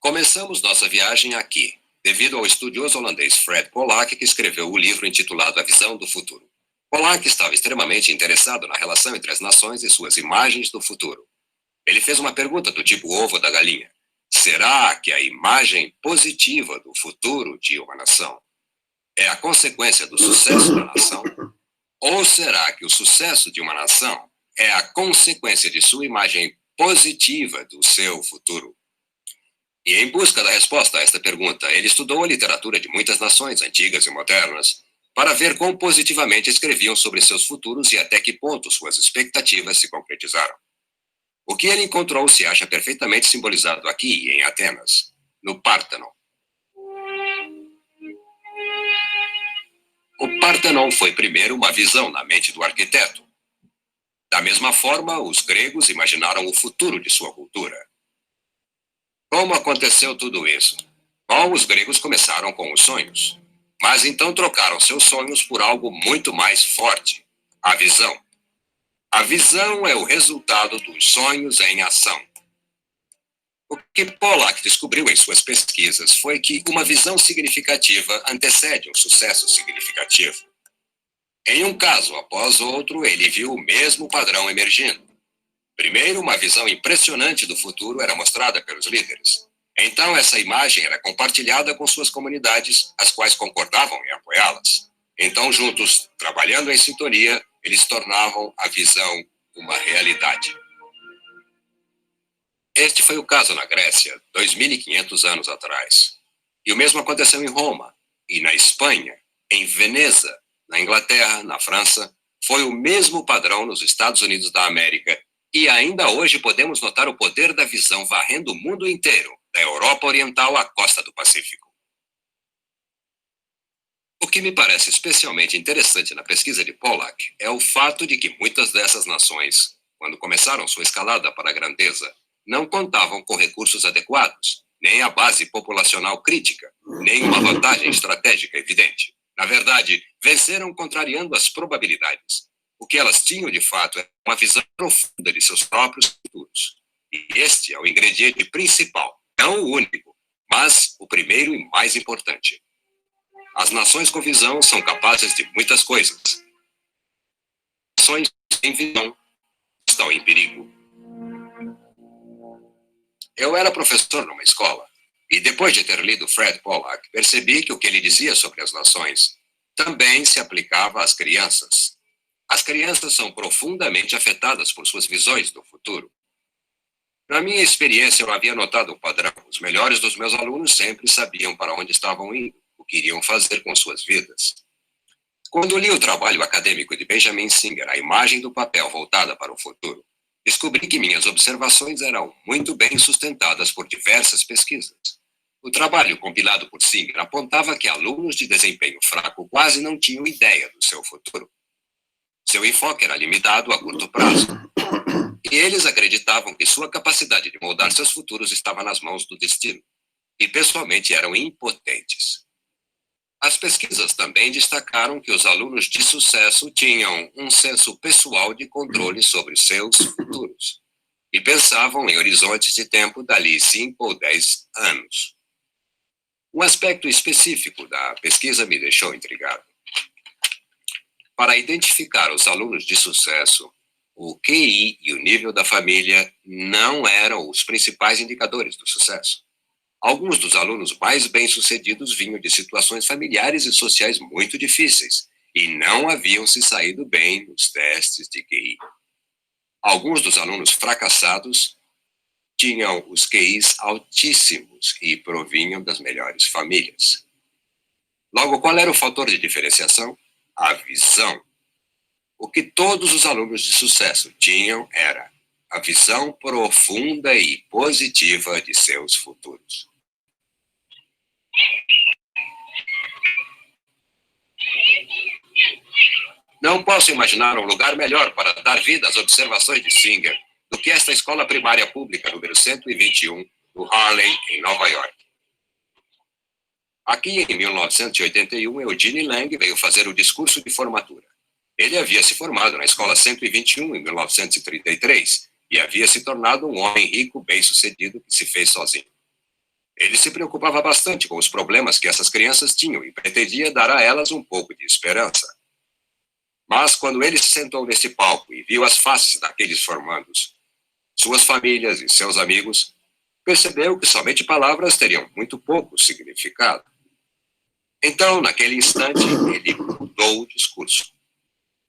Começamos nossa viagem aqui, devido ao estudioso holandês Fred Polak, que escreveu o livro intitulado A Visão do Futuro. Polak estava extremamente interessado na relação entre as nações e suas imagens do futuro. Ele fez uma pergunta do tipo ovo da galinha. Será que a imagem positiva do futuro de uma nação é a consequência do sucesso da nação? Ou será que o sucesso de uma nação é a consequência de sua imagem positiva do seu futuro? E em busca da resposta a esta pergunta, ele estudou a literatura de muitas nações antigas e modernas para ver quão positivamente escreviam sobre seus futuros e até que ponto suas expectativas se concretizaram. O que ele encontrou se acha perfeitamente simbolizado aqui, em Atenas, no Partenon. O Partenon foi primeiro uma visão na mente do arquiteto. Da mesma forma, os gregos imaginaram o futuro de sua cultura. Como aconteceu tudo isso? Bom, os gregos começaram com os sonhos, mas então trocaram seus sonhos por algo muito mais forte, a visão. A visão é o resultado dos sonhos em ação. O que Polak descobriu em suas pesquisas foi que uma visão significativa antecede um sucesso significativo. Em um caso após outro, ele viu o mesmo padrão emergindo. Primeiro, uma visão impressionante do futuro era mostrada pelos líderes. Então, essa imagem era compartilhada com suas comunidades, as quais concordavam em apoiá-las. Então, juntos, trabalhando em sintonia, eles tornavam a visão uma realidade. Este foi o caso na Grécia, 2.500 anos atrás. E o mesmo aconteceu em Roma, e na Espanha, em Veneza, na Inglaterra, na França. Foi o mesmo padrão nos Estados Unidos da América. E ainda hoje podemos notar o poder da visão varrendo o mundo inteiro, da Europa Oriental à costa do Pacífico. O que me parece especialmente interessante na pesquisa de Polak é o fato de que muitas dessas nações, quando começaram sua escalada para a grandeza, não contavam com recursos adequados, nem a base populacional crítica, nem uma vantagem estratégica evidente. Na verdade, venceram contrariando as probabilidades. O que elas tinham, de fato, é uma visão profunda de seus próprios futuros. E este é o ingrediente principal, não o único, mas o primeiro e mais importante. As nações com visão são capazes de muitas coisas. As nações sem visão estão em perigo. Eu era professor numa escola, e depois de ter lido Fred Pollack, percebi que o que ele dizia sobre as nações também se aplicava às crianças. As crianças são profundamente afetadas por suas visões do futuro. Na minha experiência, eu havia notado um padrão. Os melhores dos meus alunos sempre sabiam para onde estavam indo, o que iriam fazer com suas vidas. Quando li o trabalho acadêmico de Benjamin Singer, A Imagem do Papel Voltada para o Futuro, descobri que minhas observações eram muito bem sustentadas por diversas pesquisas. O trabalho compilado por Singer apontava que alunos de desempenho fraco quase não tinham ideia do seu futuro. Seu enfoque era limitado a curto prazo. E eles acreditavam que sua capacidade de moldar seus futuros estava nas mãos do destino. E, pessoalmente, eram impotentes. As pesquisas também destacaram que os alunos de sucesso tinham um senso pessoal de controle sobre seus futuros. E pensavam em horizontes de tempo dali 5 ou 10 anos. Um aspecto específico da pesquisa me deixou intrigado. Para identificar os alunos de sucesso, o QI e o nível da família não eram os principais indicadores do sucesso. Alguns dos alunos mais bem-sucedidos vinham de situações familiares e sociais muito difíceis e não haviam se saído bem nos testes de QI. Alguns dos alunos fracassados tinham os QIs altíssimos e provinham das melhores famílias. Logo, qual era o fator de diferenciação? A visão. O que todos os alunos de sucesso tinham era a visão profunda e positiva de seus futuros. Não posso imaginar um lugar melhor para dar vida às observações de Singer do que esta escola primária pública número 121, do Harlem, em Nova York. Aqui, em 1981, Eugene Lang veio fazer o discurso de formatura. Ele havia se formado na escola 121 em 1933 e havia se tornado um homem rico, bem-sucedido, que se fez sozinho. Ele se preocupava bastante com os problemas que essas crianças tinham e pretendia dar a elas um pouco de esperança. Mas, quando ele se sentou nesse palco e viu as faces daqueles formandos, suas famílias e seus amigos, percebeu que somente palavras teriam muito pouco significado. Então, naquele instante, ele mudou o discurso.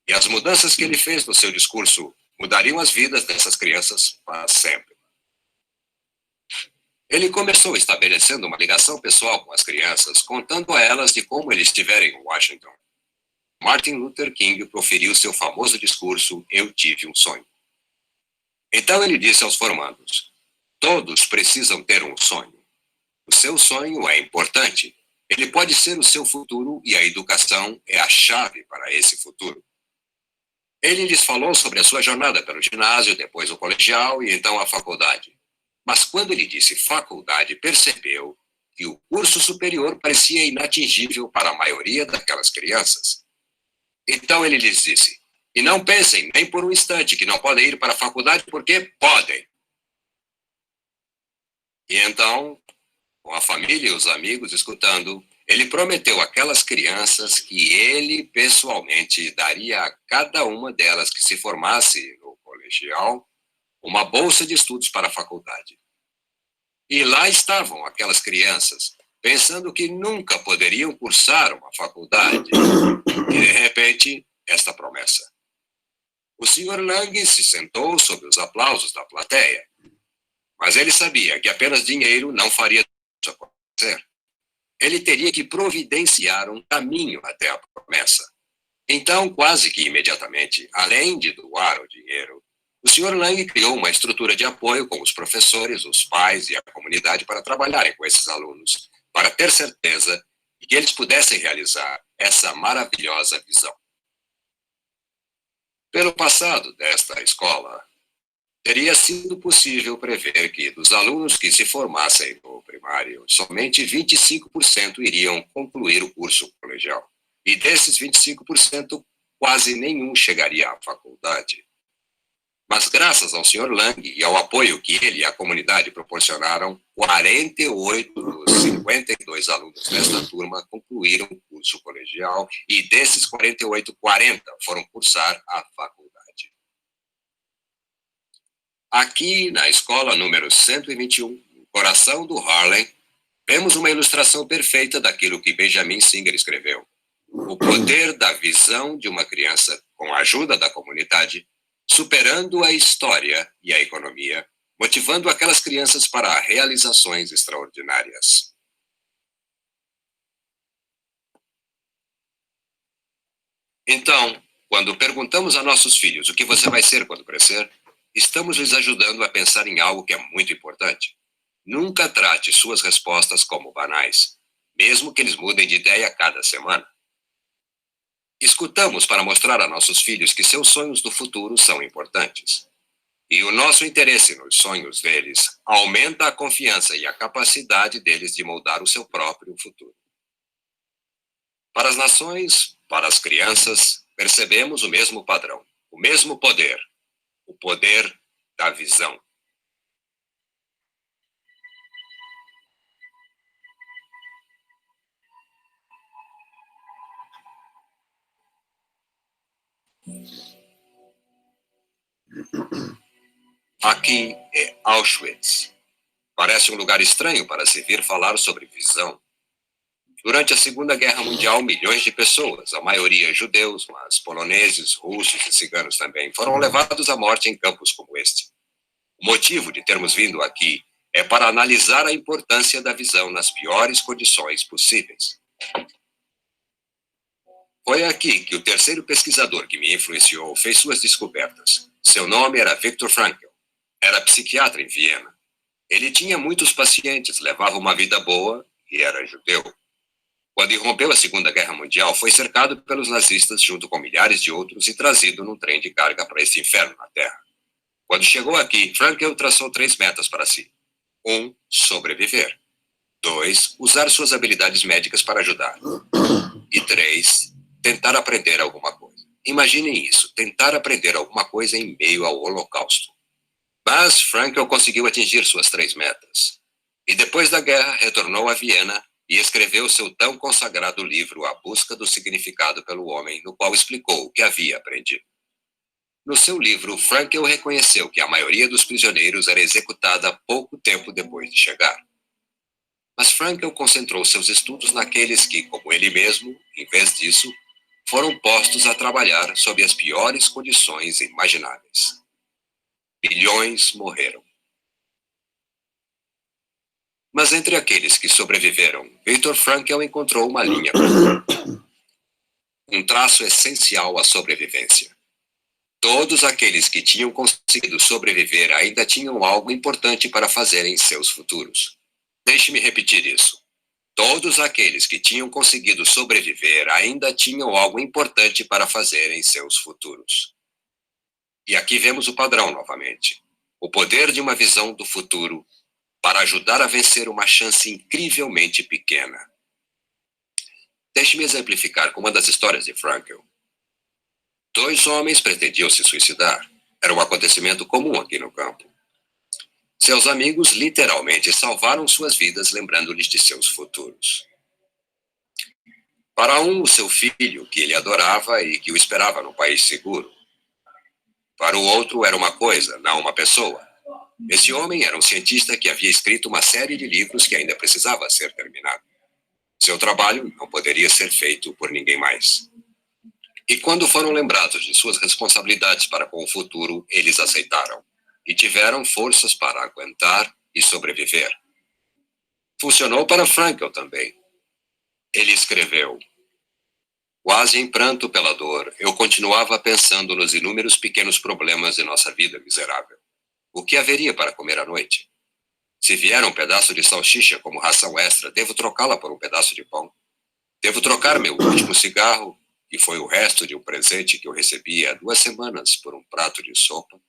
E as mudanças que ele fez no seu discurso mudariam as vidas dessas crianças para sempre. Ele começou estabelecendo uma ligação pessoal com as crianças, contando a elas de como ele estivera em Washington. Martin Luther King proferiu seu famoso discurso Eu Tive um Sonho. Então ele disse aos formandos, todos precisam ter um sonho. O seu sonho é importante. Ele pode ser o seu futuro e a educação é a chave para esse futuro. Ele lhes falou sobre a sua jornada pelo ginásio, depois o colegial e então a faculdade. Mas quando ele disse faculdade, percebeu que o curso superior parecia inatingível para a maioria daquelas crianças. Então ele lhes disse, e não pensem nem por um instante que não podem ir para a faculdade porque podem. E então, com a família e os amigos escutando, ele prometeu àquelas crianças que ele pessoalmente daria a cada uma delas que se formasse no colegial uma bolsa de estudos para a faculdade. E lá estavam aquelas crianças, pensando que nunca poderiam cursar uma faculdade. E, de repente, esta promessa. O Sr. Lang se sentou sob os aplausos da plateia, mas ele sabia que apenas dinheiro não faria isso acontecer. Ele teria que providenciar um caminho até a promessa. Então, quase que imediatamente, além de doar o dinheiro, o Sr. Lang criou uma estrutura de apoio com os professores, os pais e a comunidade para trabalharem com esses alunos, para ter certeza de que eles pudessem realizar essa maravilhosa visão. Pelo passado desta escola, teria sido possível prever que dos alunos que se formassem no primário, somente 25% iriam concluir o curso colegial. E desses 25%, quase nenhum chegaria à faculdade. Mas graças ao Sr. Lang e ao apoio que ele e a comunidade proporcionaram, 48 dos 52 alunos desta turma concluíram o curso colegial e desses 48, 40 foram cursar a faculdade. Aqui, na escola número 121, no coração do Harlem, vemos uma ilustração perfeita daquilo que Benjamin Singer escreveu. O poder da visão de uma criança com a ajuda da comunidade, superando a história e a economia, motivando aquelas crianças para realizações extraordinárias. Então, quando perguntamos a nossos filhos o que você vai ser quando crescer, estamos lhes ajudando a pensar em algo que é muito importante. Nunca trate suas respostas como banais, mesmo que eles mudem de ideia a cada semana. Escutamos para mostrar a nossos filhos que seus sonhos do futuro são importantes. E o nosso interesse nos sonhos deles aumenta a confiança e a capacidade deles de moldar o seu próprio futuro. Para as nações, para as crianças, percebemos o mesmo padrão, o mesmo poder, o poder da visão. Aqui é Auschwitz. Parece um lugar estranho para se vir falar sobre visão. Durante a Segunda Guerra Mundial, milhões de pessoas, a maioria judeus, mas poloneses, russos e ciganos também, foram levados à morte em campos como este. O motivo de termos vindo aqui é para analisar a importância da visão nas piores condições possíveis. Foi aqui que o terceiro pesquisador que me influenciou fez suas descobertas. Seu nome era Viktor Frankl. Era psiquiatra em Viena. Ele tinha muitos pacientes, levava uma vida boa e era judeu. Quando irrompeu a Segunda Guerra Mundial, foi cercado pelos nazistas junto com milhares de outros e trazido num trem de carga para esse inferno na Terra. Quando chegou aqui, Frankl traçou 3 metas para si. 1, sobreviver. 2, usar suas habilidades médicas para ajudar. E 3, tentar aprender alguma coisa. Imaginem isso, tentar aprender alguma coisa em meio ao Holocausto. Mas Frankl conseguiu atingir suas 3 metas. E depois da guerra, retornou a Viena e escreveu seu tão consagrado livro A Busca do Significado pelo Homem, no qual explicou o que havia aprendido. No seu livro, Frankl reconheceu que a maioria dos prisioneiros era executada pouco tempo depois de chegar. Mas Frankl concentrou seus estudos naqueles que, como ele mesmo, em vez disso, foram postos a trabalhar sob as piores condições imagináveis. Milhões morreram. Mas entre aqueles que sobreviveram, Viktor Frankl encontrou uma linha comum. Um traço essencial à sobrevivência. Todos aqueles que tinham conseguido sobreviver ainda tinham algo importante para fazer em seus futuros. Deixe-me repetir isso. Todos aqueles que tinham conseguido sobreviver ainda tinham algo importante para fazer em seus futuros. E aqui vemos o padrão novamente. O poder de uma visão do futuro para ajudar a vencer uma chance incrivelmente pequena. Deixe-me exemplificar com uma das histórias de Frankl. 2 homens pretendiam se suicidar. Era um acontecimento comum aqui no campo. Seus amigos literalmente salvaram suas vidas lembrando-lhes de seus futuros. Para um, o seu filho, que ele adorava e que o esperava num país seguro. Para o outro, era uma coisa, não uma pessoa. Esse homem era um cientista que havia escrito uma série de livros que ainda precisava ser terminado. Seu trabalho não poderia ser feito por ninguém mais. E quando foram lembrados de suas responsabilidades para com o futuro, eles aceitaram. E tiveram forças para aguentar e sobreviver. Funcionou para Frankl também. Ele escreveu: quase em pranto pela dor, eu continuava pensando nos inúmeros pequenos problemas de nossa vida miserável. O que haveria para comer à noite? Se vier um pedaço de salsicha como ração extra, devo trocá-la por um pedaço de pão? Devo trocar meu último cigarro, que foi o resto de um presente que eu recebi há 2 semanas, por um prato de sopa?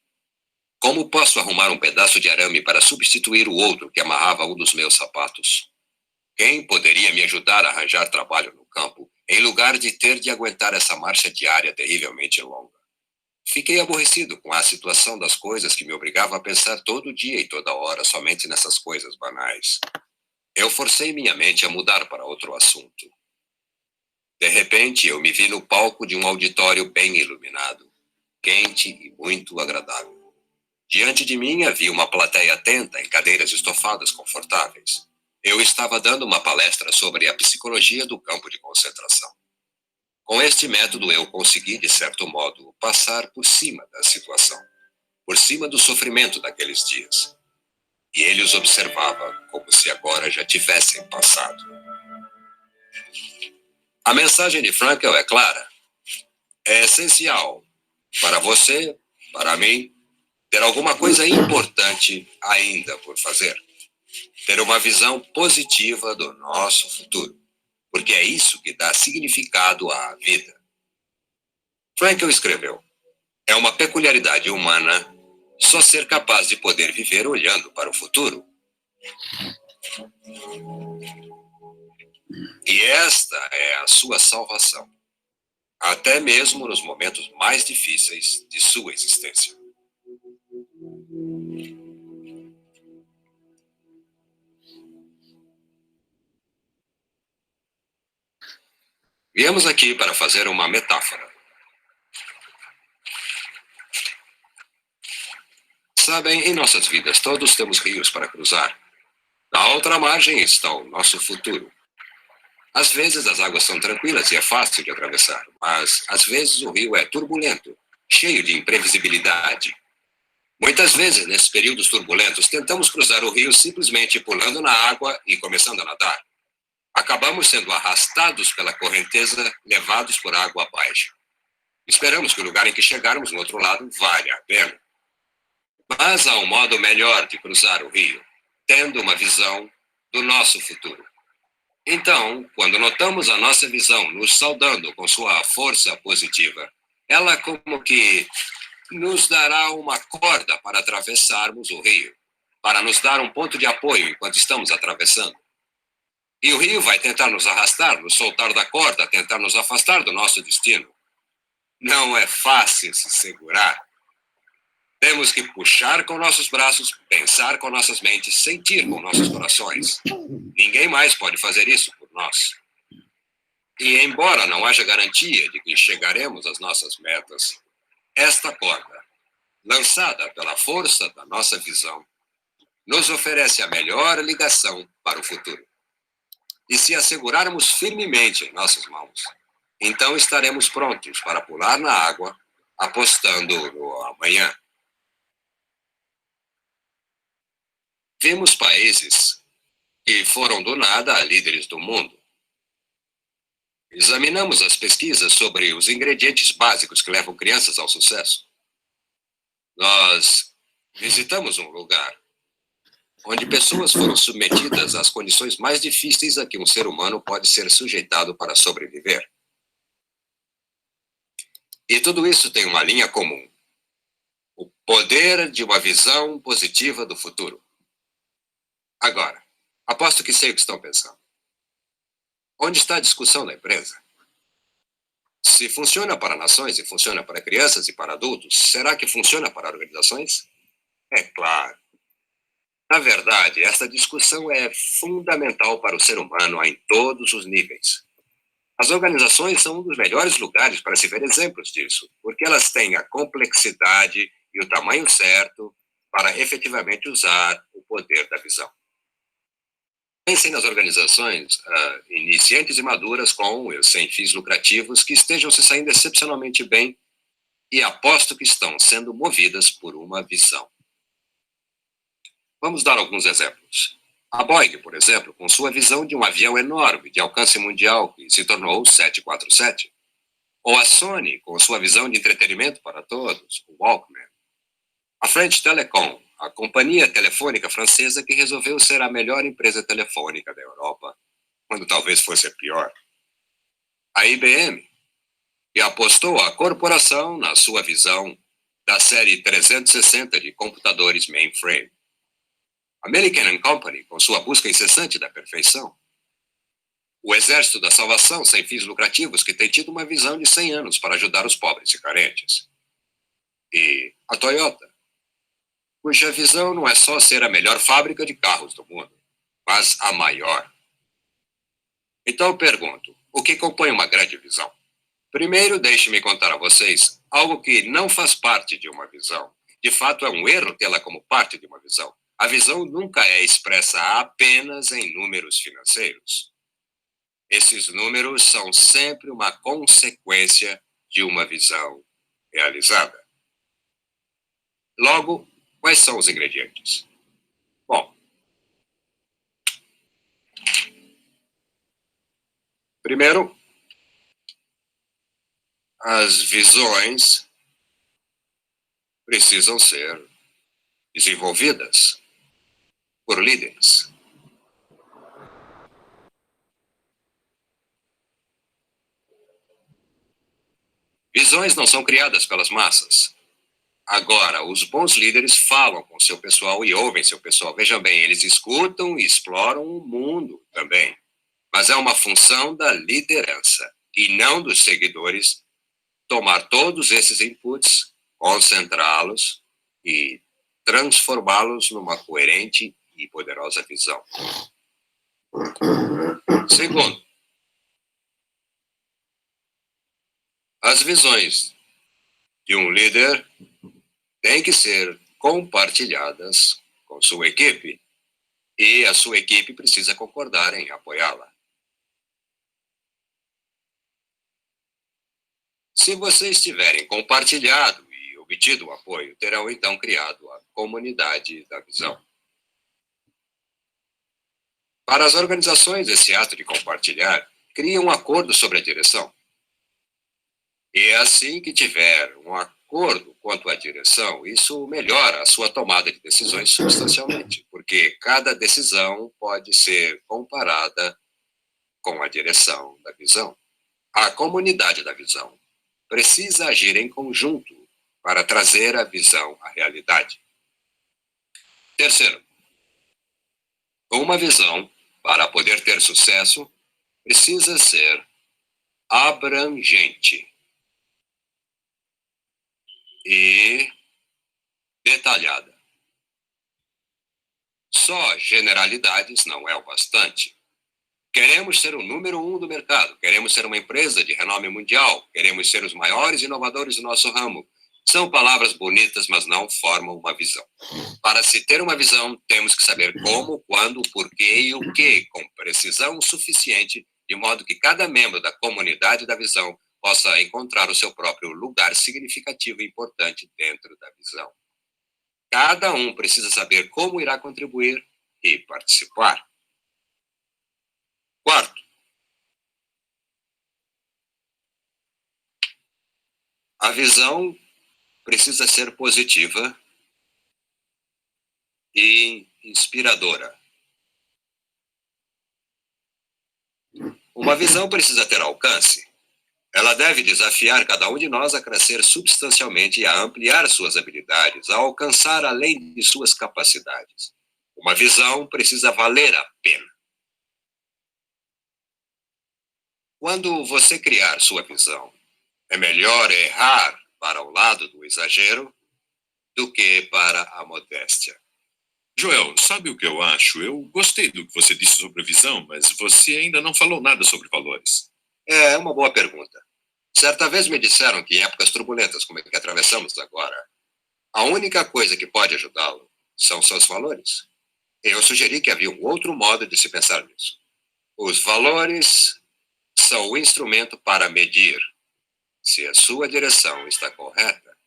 Como posso arrumar um pedaço de arame para substituir o outro que amarrava um dos meus sapatos? Quem poderia me ajudar a arranjar trabalho no campo? em lugar de ter de aguentar essa marcha diária terrivelmente longa. Fiquei aborrecido com a situação das coisas que me obrigava a pensar todo dia e toda hora somente nessas coisas banais. Eu forcei minha mente a mudar para outro assunto. De repente, eu me vi no palco de um auditório bem iluminado, quente e muito agradável. Diante de mim havia uma plateia atenta em cadeiras estofadas confortáveis. Eu estava dando uma palestra sobre a psicologia do campo de concentração. Com este método, eu consegui, de certo modo, passar por cima da situação, por cima do sofrimento daqueles dias. E ele os observava como se agora já tivessem passado. A mensagem de Frankl é clara. É essencial para você, para mim, ter alguma coisa importante ainda por fazer. Ter uma visão positiva do nosso futuro, porque é isso que dá significado à vida. Frankl escreveu: é uma peculiaridade humana só ser capaz de poder viver olhando para o futuro. E esta é a sua salvação, até mesmo nos momentos mais difíceis de sua existência. Viemos aqui para fazer uma metáfora. Sabem, em nossas vidas todos temos rios para cruzar. Na outra margem está o nosso futuro. Às vezes as águas são tranquilas e é fácil de atravessar, mas às vezes o rio é turbulento, cheio de imprevisibilidade. Muitas vezes, nesses períodos turbulentos, tentamos cruzar o rio simplesmente pulando na água e começando a nadar. Acabamos sendo arrastados pela correnteza, levados por água abaixo. Esperamos que o lugar em que chegarmos no outro lado valha a pena. Mas há um modo melhor de cruzar o rio, tendo uma visão do nosso futuro. Então, quando notamos a nossa visão nos saudando com sua força positiva, ela como que nos dará uma corda para atravessarmos o rio, para nos dar um ponto de apoio enquanto estamos atravessando. E o rio vai tentar nos arrastar, nos soltar da corda, tentar nos afastar do nosso destino. Não é fácil se segurar. Temos que puxar com nossos braços, pensar com nossas mentes, sentir com nossos corações. Ninguém mais pode fazer isso por nós. E embora não haja garantia de que chegaremos às nossas metas, esta corda, lançada pela força da nossa visão, nos oferece a melhor ligação para o futuro. E se a segurarmos firmemente em nossas mãos, então estaremos prontos para pular na água, apostando no amanhã. Vimos países que foram do nada líderes do mundo. Examinamos as pesquisas sobre os ingredientes básicos que levam crianças ao sucesso. Nós visitamos um lugar onde pessoas foram submetidas às condições mais difíceis a que um ser humano pode ser sujeitado para sobreviver. E tudo isso tem uma linha comum: o poder de uma visão positiva do futuro. Agora, aposto que sei o que estão pensando. Onde está a discussão da empresa? Se funciona para nações e funciona para crianças e para adultos, será que funciona para organizações? É claro. Na verdade, essa discussão é fundamental para o ser humano em todos os níveis. As organizações são um dos melhores lugares para se ver exemplos disso, porque elas têm a complexidade e o tamanho certo para efetivamente usar o poder da visão. Pensem nas organizações iniciantes e maduras com e sem fins lucrativos que estejam se saindo excepcionalmente bem e aposto que estão sendo movidas por uma visão. Vamos dar alguns exemplos. A Boeing, por exemplo, com sua visão de um avião enorme de alcance mundial que se tornou o 747. Ou a Sony, com sua visão de entretenimento para todos, o Walkman. A French Telecom, a companhia telefônica francesa que resolveu ser a melhor empresa telefônica da Europa, quando talvez fosse a pior. A IBM, que apostou a corporação na sua visão da série 360 de computadores mainframe. American & Company, com sua busca incessante da perfeição. O Exército da Salvação, sem fins lucrativos, que tem tido uma visão de 100 anos para ajudar os pobres e carentes. E a Toyota, cuja visão não é só ser a melhor fábrica de carros do mundo, mas a maior. Então eu pergunto, o que compõe uma grande visão? Primeiro, deixe-me contar a vocês algo que não faz parte de uma visão. De fato, é um erro tê-la como parte de uma visão. A visão nunca é expressa apenas em números financeiros. Esses números são sempre uma consequência de uma visão realizada. Logo, quais são os ingredientes? Bom, primeiro, as visões precisam ser desenvolvidas por líderes. Visões não são criadas pelas massas. Agora, os bons líderes falam com seu pessoal e ouvem seu pessoal. Vejam bem, eles escutam e exploram o mundo também. Mas é uma função da liderança e não dos seguidores tomar todos esses inputs, concentrá-los e transformá-los numa coerente e poderosa visão. Segundo, as visões de um líder têm que ser compartilhadas com sua equipe e a sua equipe precisa concordar em apoiá-la. Se vocês tiverem compartilhado e obtido o apoio, terão então criado a comunidade da visão. Para as organizações, esse ato de compartilhar cria um acordo sobre a direção. E é assim que tiver um acordo quanto à direção, isso melhora a sua tomada de decisões substancialmente, porque cada decisão pode ser comparada com a direção da visão. A comunidade da visão precisa agir em conjunto para trazer a visão à realidade. Terceiro, uma visão, para poder ter sucesso, precisa ser abrangente e detalhada. Só generalidades não é o bastante. Queremos ser o número 1 do mercado, queremos ser uma empresa de renome mundial, queremos ser os maiores inovadores do nosso ramo. São palavras bonitas, mas não formam uma visão. Para se ter uma visão, temos que saber como, quando, porquê e o que, com precisão suficiente, de modo que cada membro da comunidade da visão possa encontrar o seu próprio lugar significativo e importante dentro da visão. Cada um precisa saber como irá contribuir e participar. Quarto, a visão precisa ser positiva e inspiradora. Uma visão precisa ter alcance. Ela deve desafiar cada um de nós a crescer substancialmente e a ampliar suas habilidades, a alcançar além de suas capacidades. Uma visão precisa valer a pena. Quando você criar sua visão, é melhor errar para o lado do exagero do que para a modéstia. Joel, sabe o que eu acho? Eu gostei do que você disse sobre visão, mas você ainda não falou nada sobre valores. É uma boa pergunta. Certa vez me disseram que em épocas turbulentas como a que atravessamos agora, a única coisa que pode ajudá-lo são seus valores. Eu sugeri que havia um outro modo de se pensar nisso. Os valores são o instrumento para medir se a sua direção está correta.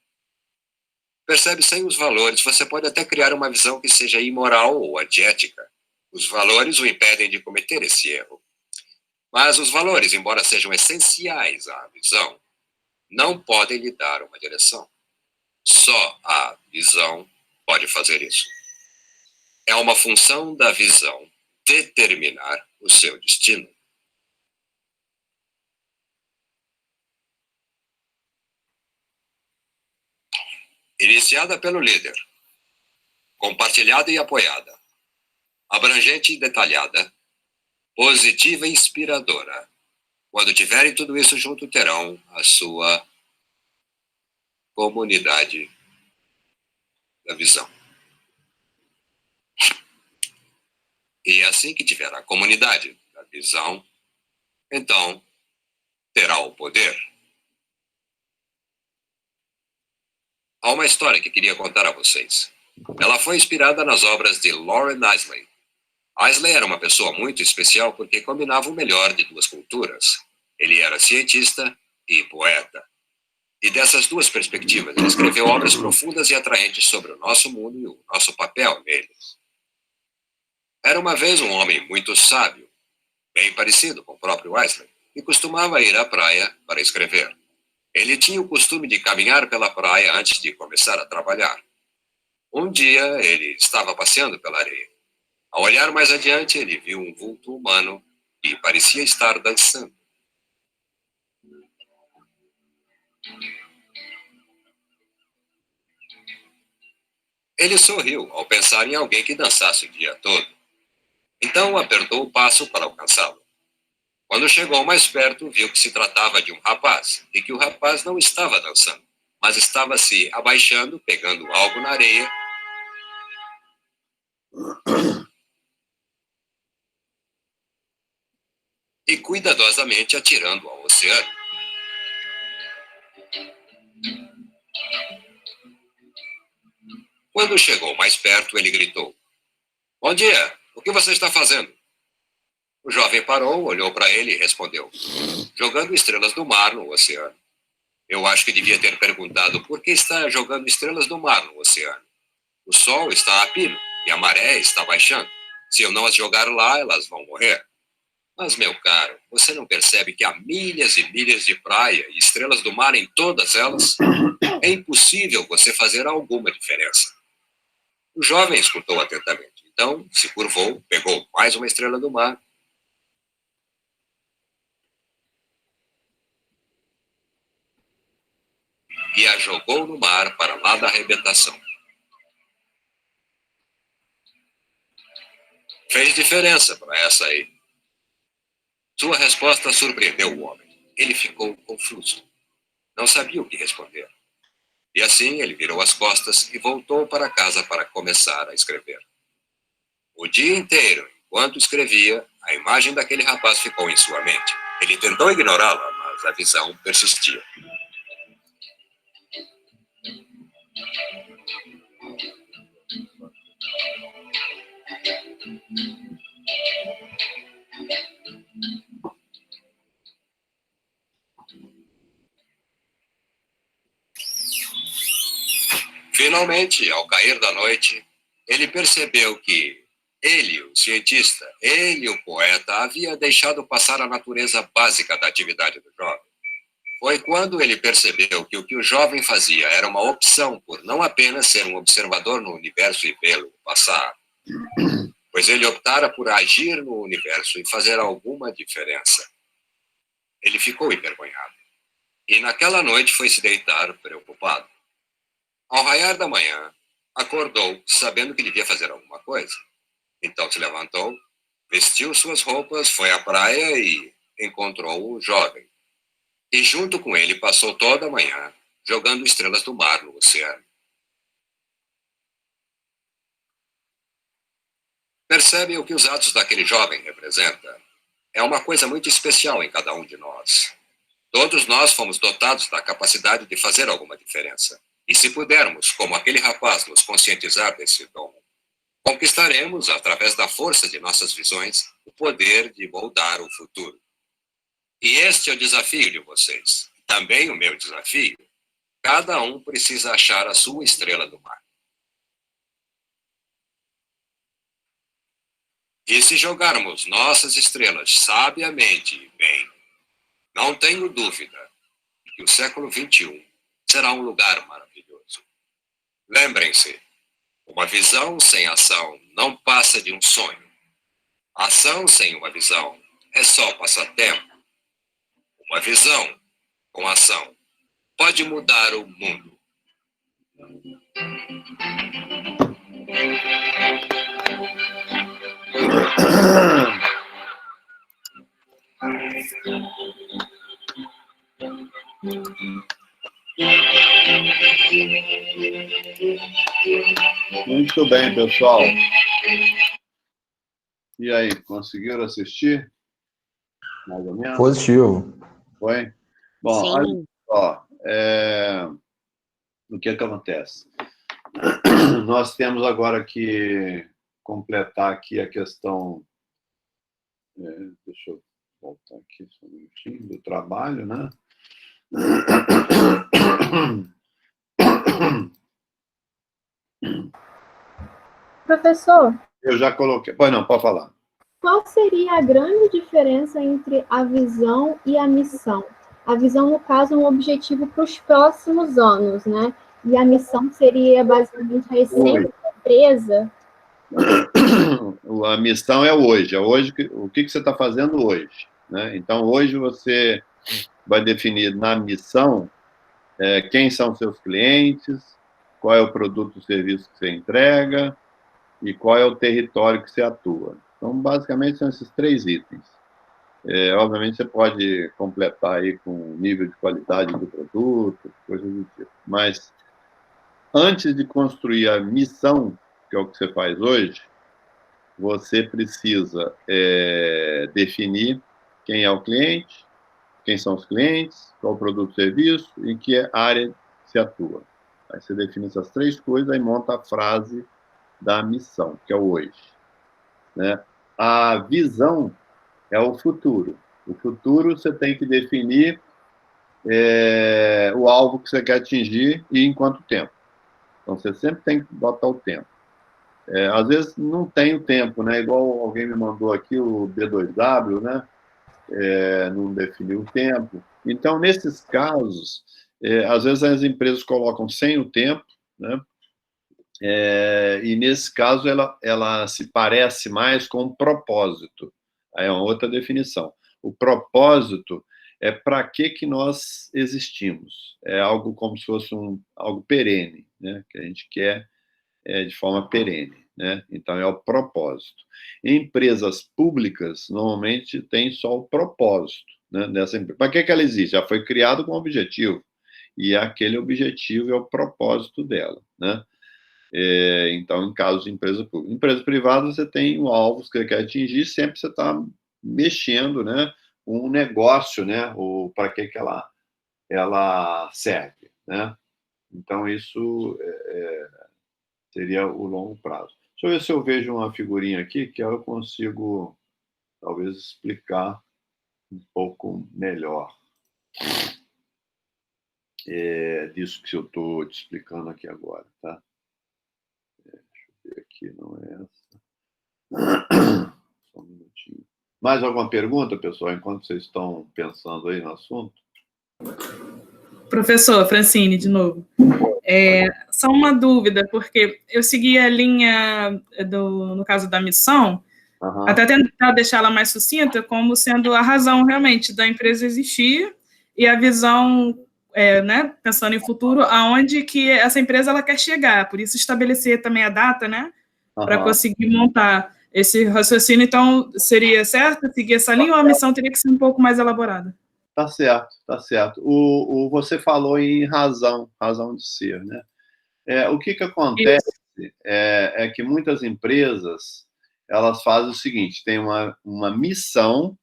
Percebe, sem os valores, você pode até criar uma visão que seja imoral ou antiética. Os valores o impedem de cometer esse erro. Mas os valores, embora sejam essenciais à visão, não podem lhe dar uma direção. Só a visão pode fazer isso. É uma função da visão determinar o seu destino. Iniciada pelo líder, compartilhada e apoiada, abrangente e detalhada, positiva e inspiradora. Quando tiverem tudo isso junto, terão a sua comunidade da visão. E assim que tiver a comunidade da visão, então terá o poder. Há uma história que queria contar a vocês. Ela foi inspirada nas obras de Loren Eiseley. Eiseley era uma pessoa muito especial porque combinava o melhor de duas culturas. Ele era cientista e poeta. E dessas duas perspectivas, ele escreveu obras profundas e atraentes sobre o nosso mundo e o nosso papel nele. Era uma vez um homem muito sábio, bem parecido com o próprio Eiseley, e costumava ir à praia para escrever. Ele tinha o costume de caminhar pela praia antes de começar a trabalhar. Um dia, ele estava passeando pela areia. Ao olhar mais adiante, ele viu um vulto humano que parecia estar dançando. Ele sorriu ao pensar em alguém que dançasse o dia todo. Então apertou o passo para alcançá-lo. Quando chegou mais perto, viu que se tratava de um rapaz, e que o rapaz não estava dançando, mas estava se abaixando, pegando algo na areia e cuidadosamente atirando ao oceano. Quando chegou mais perto, ele gritou: "Bom dia, o que você está fazendo?" O jovem parou, olhou para ele e respondeu: "Jogando estrelas do mar no oceano." Eu acho que devia ter perguntado por que está jogando estrelas do mar no oceano. O sol está a pino e a maré está baixando. Se eu não as jogar lá, elas vão morrer. Mas, meu caro, você não percebe que há milhas e milhas de praia e estrelas do mar em todas elas? É impossível você fazer alguma diferença. O jovem escutou atentamente. Então, se curvou, pegou mais uma estrela do mar e a jogou no mar para lá da arrebentação. Fez diferença para essa aí. Sua resposta surpreendeu o homem. Ele ficou confuso. Não sabia o que responder. E assim ele virou as costas e voltou para casa para começar a escrever. O dia inteiro, enquanto escrevia, a imagem daquele rapaz ficou em sua mente. Ele tentou ignorá-la, mas a visão persistia. Finalmente, ao cair da noite, ele percebeu que ele, o cientista, ele, o poeta, havia deixado passar a natureza básica da atividade do jovem. Foi quando ele percebeu que o que o jovem fazia era uma opção por não apenas ser um observador no universo e vê-lo passar, pois ele optara por agir no universo e fazer alguma diferença. Ele ficou envergonhado. E naquela noite foi se deitar preocupado. Ao raiar da manhã, acordou sabendo que devia fazer alguma coisa. Então se levantou, vestiu suas roupas, foi à praia e encontrou o jovem. E junto com ele passou toda a manhã jogando estrelas do mar no oceano. Percebe o que os atos daquele jovem representam? É uma coisa muito especial em cada um de nós. Todos nós fomos dotados da capacidade de fazer alguma diferença. E se pudermos, como aquele rapaz, nos conscientizar desse dom, conquistaremos, através da força de nossas visões, o poder de moldar o futuro. E este é o desafio de vocês. Também o meu desafio. Cada um precisa achar a sua estrela do mar. E se jogarmos nossas estrelas sabiamente e bem, não tenho dúvida que o século XXI será um lugar maravilhoso. Lembrem-se, uma visão sem ação não passa de um sonho. Ação sem uma visão é só passatempo. Uma visão com ação pode mudar o mundo. Muito bem, pessoal. E aí, conseguiram assistir? Mais ou menos? Positivo. Foi? Bom, Sim. olha só. O que acontece? Nós temos agora que completar aqui a questão... deixa eu voltar aqui só um minutinho, do trabalho, né? Professor, Eu já coloquei... Pois não, pode falar. qual seria a grande diferença entre a visão e a missão? A visão, no caso, é um objetivo para os próximos anos, né? E a missão seria basicamente a essência da empresa. A missão é hoje. É hoje o que você está fazendo hoje, né? Então, hoje você vai definir na missão quem são seus clientes, qual é o produto ou serviço que você entrega e qual é o território que você atua. Então, basicamente, são esses 3 itens. Obviamente, você pode completar aí com o nível de qualidade do produto, coisas do tipo. Mas, antes de construir a missão, que é o que você faz hoje, você precisa definir quem é o cliente, quem são os clientes, qual o produto ou serviço, e em que área se atua. Aí você define essas 3 coisas e monta a frase da missão, que é o hoje, né? A visão é o futuro. O futuro você tem que definir o alvo que você quer atingir e em quanto tempo. Então, você sempre tem que botar o tempo. Às vezes não tem o tempo, né? Igual alguém me mandou aqui, o B2W, né? Não definiu o tempo. Então, nesses casos, às vezes as empresas colocam sem o tempo, né? E nesse caso ela se parece mais com um propósito. Aí é uma outra definição. O propósito é para que nós existimos. É algo como se fosse algo perene, né? Que a gente quer de forma perene, né? Então, é o propósito. Empresas públicas, normalmente, têm só o propósito, né, dessa empresa. Para que ela existe? Já foi criado com um objetivo, e aquele objetivo é o propósito dela, né? Então, em caso de empresa pública. Empresa privada, você tem o alvo que você quer atingir, sempre você está mexendo, né, um negócio, né, para que ela serve, né? Então, isso seria o longo prazo. Deixa eu ver se eu vejo uma figurinha aqui que eu consigo, talvez, explicar um pouco melhor disso que eu estou te explicando aqui agora, tá? Deixa eu ver aqui, não é essa. Só um minutinho. Mais alguma pergunta, pessoal, enquanto vocês estão pensando aí no assunto? Professor, Francine, de novo. Só uma dúvida, porque eu segui a linha no caso da missão, até tentar deixá-la mais sucinta, como sendo a razão realmente da empresa existir e a visão, né, pensando em futuro, aonde que essa empresa ela quer chegar. Por isso estabelecer também a data, né, para conseguir montar esse raciocínio. Então, seria certo seguir essa linha ou a missão teria que ser um pouco mais elaborada? Tá certo, tá certo. Você falou em razão de ser, né? O que acontece é que muitas empresas elas fazem o seguinte: tem uma missão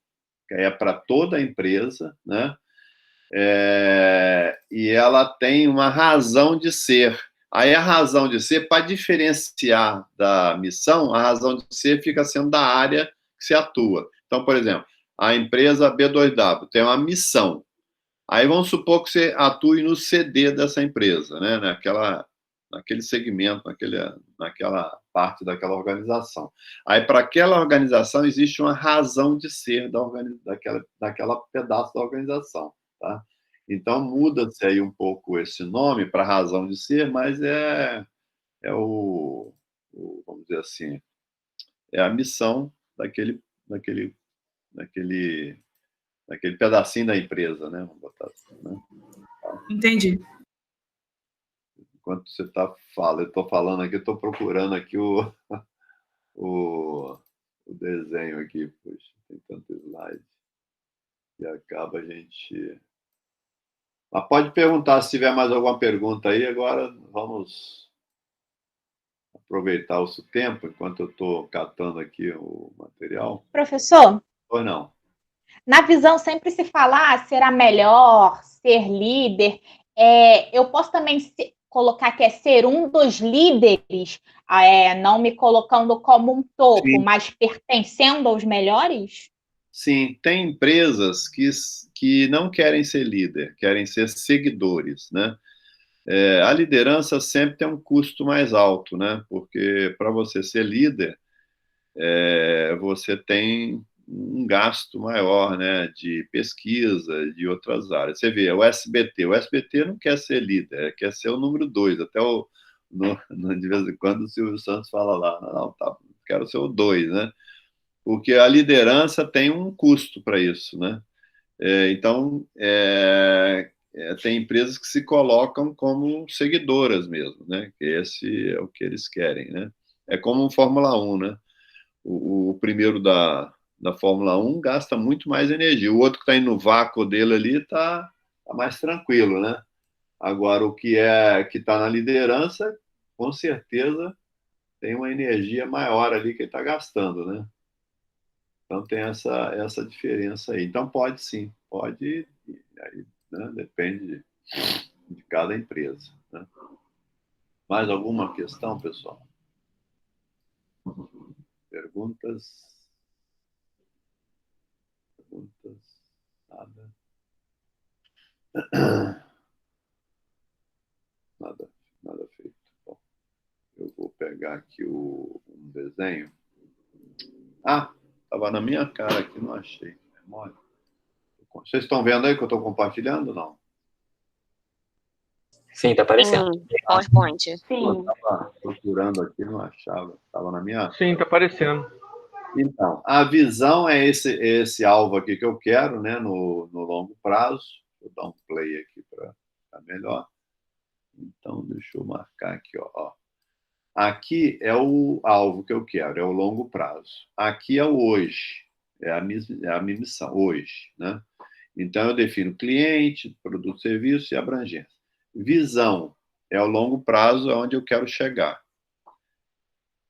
que é para toda a empresa, né? E ela tem uma razão de ser. Aí a razão de ser, para diferenciar da missão, a razão de ser fica sendo da área que se atua. Então, por exemplo, a empresa B2W tem uma missão. Aí vamos supor que você atue no CD dessa empresa, né? Naquele segmento, naquela parte daquela organização. Aí, para aquela organização, existe uma razão de ser daquela pedaço da organização, tá? Então, muda-se aí um pouco esse nome para razão de ser, mas vamos dizer assim, é a missão daquele pedacinho da empresa, né? Vamos botar assim, né? Entendi. Enquanto você fala, eu estou falando aqui, estou procurando aqui o desenho aqui, poxa, tem tanto slide que acaba a gente... Mas pode perguntar se tiver mais alguma pergunta aí, agora vamos aproveitar o seu tempo, enquanto eu estou catando aqui o material. Professor? Ou não? Na visão sempre se fala, será melhor ser líder. Eu posso também colocar que é ser um dos líderes, não me colocando como um topo, sim, mas pertencendo aos melhores? Sim, tem empresas que não querem ser líder, querem ser seguidores, né? A liderança sempre tem um custo mais alto, né? Porque para você ser líder, você tem um gasto maior, né? De pesquisa, de outras áreas. Você vê, o SBT não quer ser líder, quer ser o número 2. Até de vez em quando o Silvio Santos fala lá, não, tá, quero ser o 2, né? Porque a liderança tem um custo para isso, né? Então, tem empresas que se colocam como seguidoras mesmo, né? Que esse é o que eles querem, né? É como um Fórmula 1, né? O primeiro da Fórmula 1 gasta muito mais energia. O outro que está indo no vácuo dele ali está mais tranquilo, né? Agora, o que está na liderança, com certeza, tem uma energia maior ali que ele está gastando, né? Então, tem essa diferença aí. Então, pode sim, pode, aí, né? Depende de cada empresa, né? Mais alguma questão, pessoal? Perguntas? Nada. Nada feito. Bom, eu vou pegar aqui um desenho. Estava na minha cara aqui, não achei. Memória. Vocês estão vendo aí que eu estou compartilhando, não? Sim, está aparecendo. PowerPoint. Sim. Eu estava procurando aqui, não achava. Estava na minha... Sim, está aparecendo. Então, a visão é esse alvo aqui que eu quero, né, no longo prazo. Vou dar um play aqui para ficar melhor. Então, deixa eu marcar aqui, ó. Aqui é o alvo que eu quero, é o longo prazo. Aqui é o hoje, é a minha missão, hoje, né? Então, eu defino cliente, produto, serviço e abrangência. Visão é o longo prazo, é onde eu quero chegar.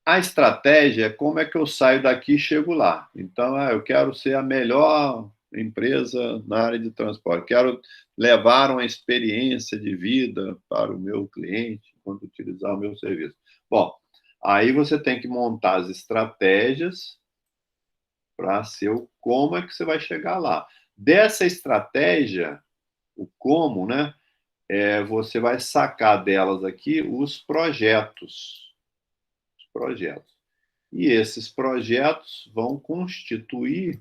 A estratégia é como é que eu saio daqui e chego lá. Então, eu quero ser a melhor empresa na área de transporte. Quero levar uma experiência de vida para o meu cliente quando utilizar o meu serviço. Bom, aí você tem que montar as estratégias para ser o como é que você vai chegar lá. Dessa estratégia, o como, né? Você vai sacar delas aqui os projetos. E esses projetos vão constituir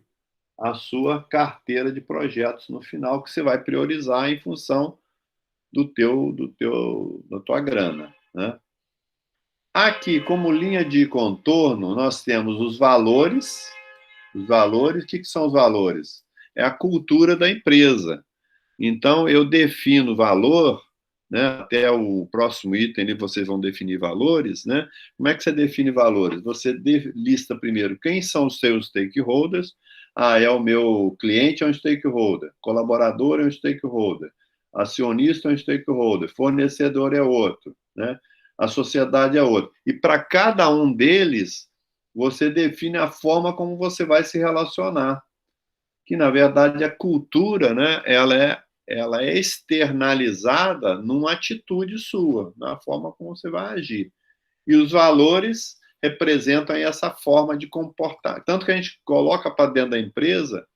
a sua carteira de projetos no final, que você vai priorizar em função da tua grana, né? Aqui, como linha de contorno, nós temos os valores. Os valores, o que são os valores? É a cultura da empresa. Então, eu defino valor, né? Até o próximo item ali vocês vão definir valores, né? Como é que você define valores? Você lista primeiro quem são os seus stakeholders. É o meu cliente, é um stakeholder. Colaborador é um stakeholder. Acionista é um stakeholder. Fornecedor é outro, né? A sociedade é outra. E para cada um deles, você define a forma como você vai se relacionar. Que, na verdade, a cultura, né, ela é externalizada numa atitude sua, na forma como você vai agir. E os valores representam essa forma de comportar. Tanto que a gente coloca para dentro da empresa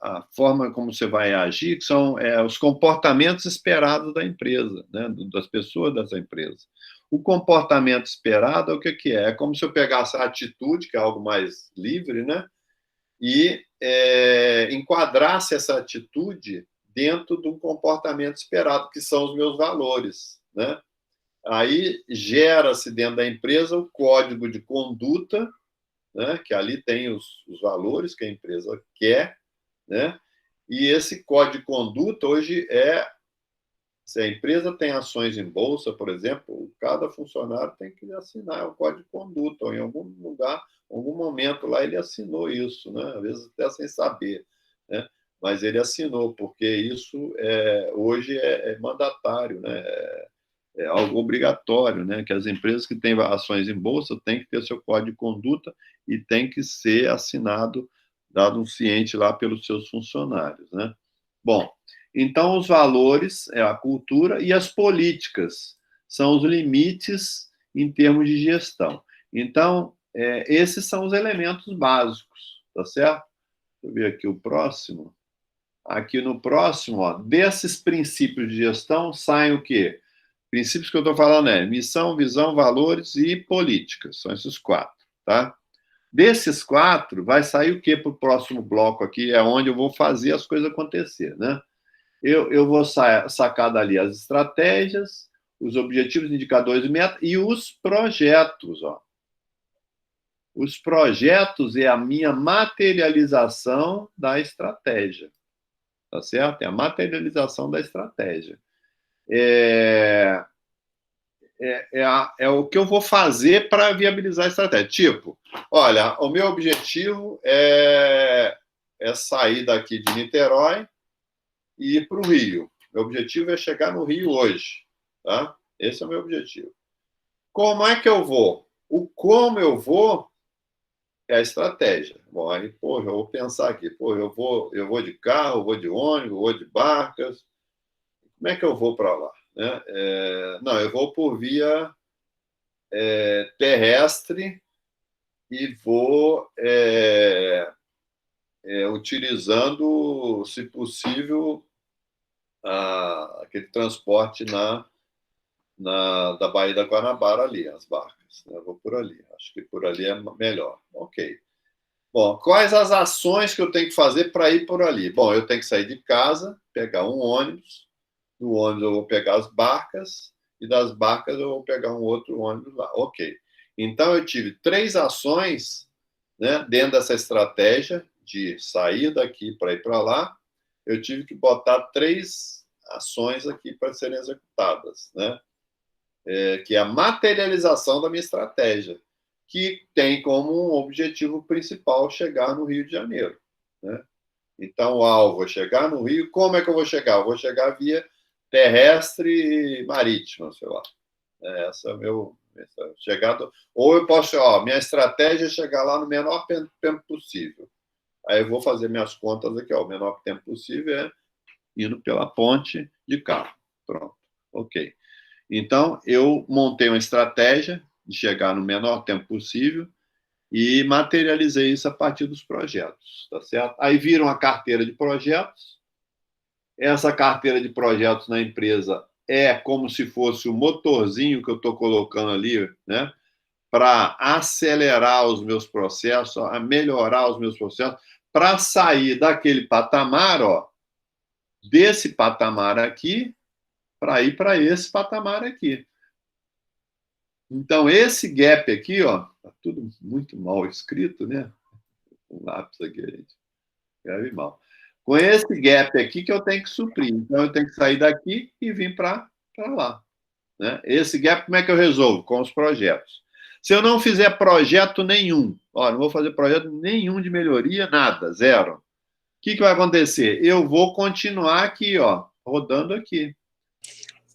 a forma como você vai agir, que são os comportamentos esperados da empresa, né, das pessoas dessa empresa. O comportamento esperado é o que é? É como se eu pegasse a atitude, que é algo mais livre, né, e enquadrasse essa atitude dentro de um comportamento esperado, que são os meus valores, né? Aí gera-se dentro da empresa o código de conduta, né, que ali tem os valores que a empresa quer, né? E esse código de conduta hoje se a empresa tem ações em bolsa, por exemplo, cada funcionário tem que assinar o código de conduta, ou em algum lugar, em algum momento lá ele assinou isso, né? Às vezes até sem saber, né? mas ele assinou, porque isso hoje é mandatário, né? É algo obrigatório, né? Que as empresas que têm ações em bolsa têm que ter seu código de conduta e tem que ser assinado, dado um ciente lá pelos seus funcionários, né? Bom, então os valores é a cultura e as políticas são os limites em termos de gestão. Então, esses são os elementos básicos, tá certo? Deixa eu ver aqui o próximo. Aqui no próximo, ó, desses princípios de gestão saem o quê? Princípios que eu estou falando missão, visão, valores e políticas. São esses 4, tá? Desses 4, vai sair o quê para o próximo bloco aqui? É onde eu vou fazer as coisas acontecer, né? Eu vou sacar dali as estratégias, os objetivos, indicadores e metas e os projetos, ó. Os projetos é a minha materialização da estratégia, tá certo? É a materialização da estratégia. É o que eu vou fazer para viabilizar a estratégia. Tipo, olha, o meu objetivo é sair daqui de Niterói e ir para o Rio. Meu objetivo é chegar no Rio hoje, tá? Esse é o meu objetivo. Como é que eu vou? O como eu vou é a estratégia. Bom, aí, eu vou pensar aqui, eu vou de carro, eu vou de ônibus, eu vou de barcas. Como é que eu vou para lá? Né? Não, eu vou por via terrestre e vou utilizando, se possível, aquele transporte da Baía da Guanabara ali, as barcas. Né? Eu vou por ali. Acho que por ali é melhor. Ok. Bom, quais as ações que eu tenho que fazer para ir por ali? Bom, eu tenho que sair de casa, pegar um ônibus. Do ônibus eu vou pegar as barcas e das barcas eu vou pegar um outro ônibus lá. Ok. Então, eu tive 3 ações, né, dentro dessa estratégia de sair daqui para ir para lá. Eu tive que botar 3 ações aqui para serem executadas, né? Que é a materialização da minha estratégia, que tem como um objetivo principal chegar no Rio de Janeiro, né? Então, o alvo é chegar no Rio. Como é que eu vou chegar? Eu vou chegar via terrestre e marítima, sei lá. Essa é a minha chegada. Ou eu posso, minha estratégia é chegar lá no menor tempo possível. Aí eu vou fazer minhas contas aqui, o menor tempo possível é indo pela ponte de carro. Pronto, ok. Então, eu montei uma estratégia de chegar no menor tempo possível e materializei isso a partir dos projetos, tá certo? Aí viram a carteira de projetos. Essa carteira de projetos na empresa é como se fosse o motorzinho que eu estou colocando ali, né, para acelerar os meus processos, a melhorar os meus processos, para sair daquele patamar, desse patamar aqui, para ir para esse patamar aqui. Então, esse gap aqui, tá tudo muito mal escrito, né? Um lápis aqui, gente. Escreve mal. Com esse gap aqui que eu tenho que suprir. Então, eu tenho que sair daqui e vir para lá. Né? Esse gap, como é que eu resolvo? Com os projetos. Se eu não fizer projeto nenhum, não vou fazer projeto nenhum de melhoria, nada, zero. O que vai acontecer? Eu vou continuar aqui, rodando aqui.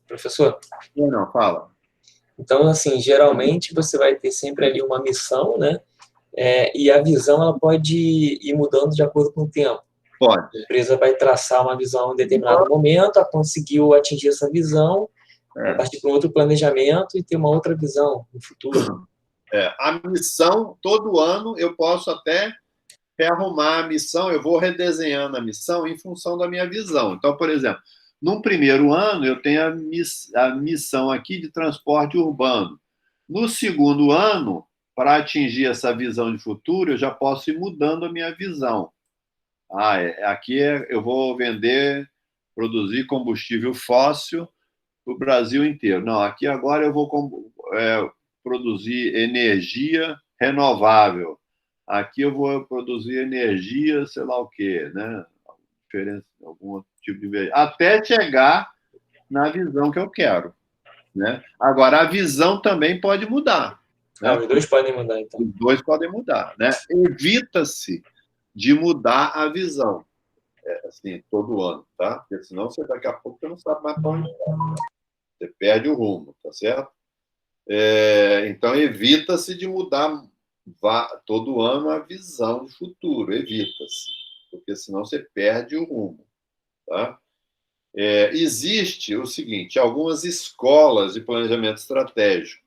Professor? Não, fala. Então, assim, geralmente você vai ter sempre ali uma missão, né? E a visão ela pode ir mudando de acordo com o tempo. Pode. A empresa vai traçar uma visão em determinado momento, conseguiu atingir essa visão, partir para um outro planejamento e ter uma outra visão no futuro. A missão, todo ano, eu posso até rearrumar a missão, eu vou redesenhando a missão em função da minha visão. Então, por exemplo, num primeiro ano, eu tenho a missão aqui de transporte urbano. No segundo ano, para atingir essa visão de futuro, eu já posso ir mudando a minha visão. Aqui eu vou produzir combustível fóssil para o Brasil inteiro. Não, aqui agora eu vou produzir energia renovável. Aqui eu vou produzir energia, sei lá o quê, né? Diferença, algum outro tipo de... Até chegar na visão que eu quero, né? Agora, a visão também pode mudar. Né? Os dois podem mudar, então. Os dois podem mudar, né? Evita-se de mudar a visão. assim, todo ano, tá? Porque senão você daqui a pouco você não sabe mais para onde vai. Você perde o rumo, tá certo? Então, evita-se de mudar todo ano a visão de futuro, evita-se, porque senão você perde o rumo, tá? Existe o seguinte, algumas escolas de planejamento estratégico.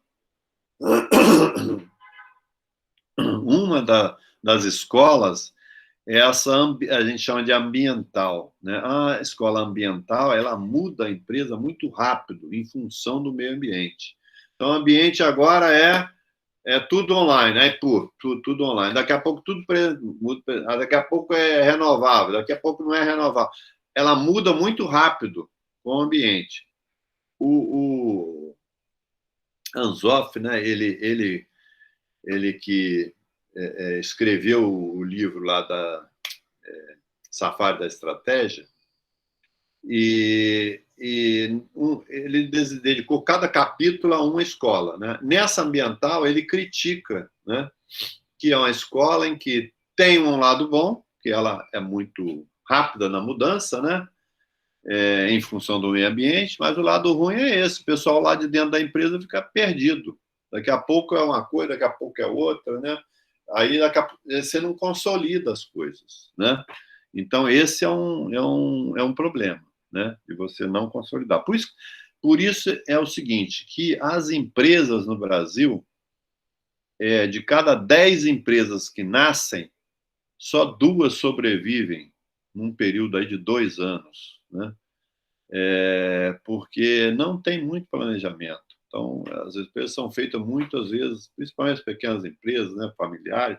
Uma das escolas é essa, a gente chama de ambiental, né? A escola ambiental, ela muda a empresa muito rápido em função do meio ambiente. Então, o ambiente agora é tudo online, tudo online. Daqui a pouco tudo muda, daqui a pouco é renovável, daqui a pouco não é renovável. Ela muda muito rápido com o ambiente. O Anzoff, né? Ele que escreveu o livro lá da Safari da Estratégia, e ele dedicou cada capítulo a uma escola, né? Nessa ambiental, ele critica, né, que é uma escola em que tem um lado bom, que ela é muito rápida na mudança, né, em função do meio ambiente, mas o lado ruim é esse, o pessoal lá de dentro da empresa fica perdido. Daqui a pouco é uma coisa, daqui a pouco é outra, né? Aí você não consolida as coisas, né? Então, esse é um problema, né? De você não consolidar. Por isso é o seguinte, que as empresas no Brasil, de cada 10 empresas que nascem, só 2 sobrevivem num período aí de 2 anos, né? Porque não tem muito planejamento. Então, as empresas são feitas muitas vezes, principalmente as pequenas empresas, né, familiares,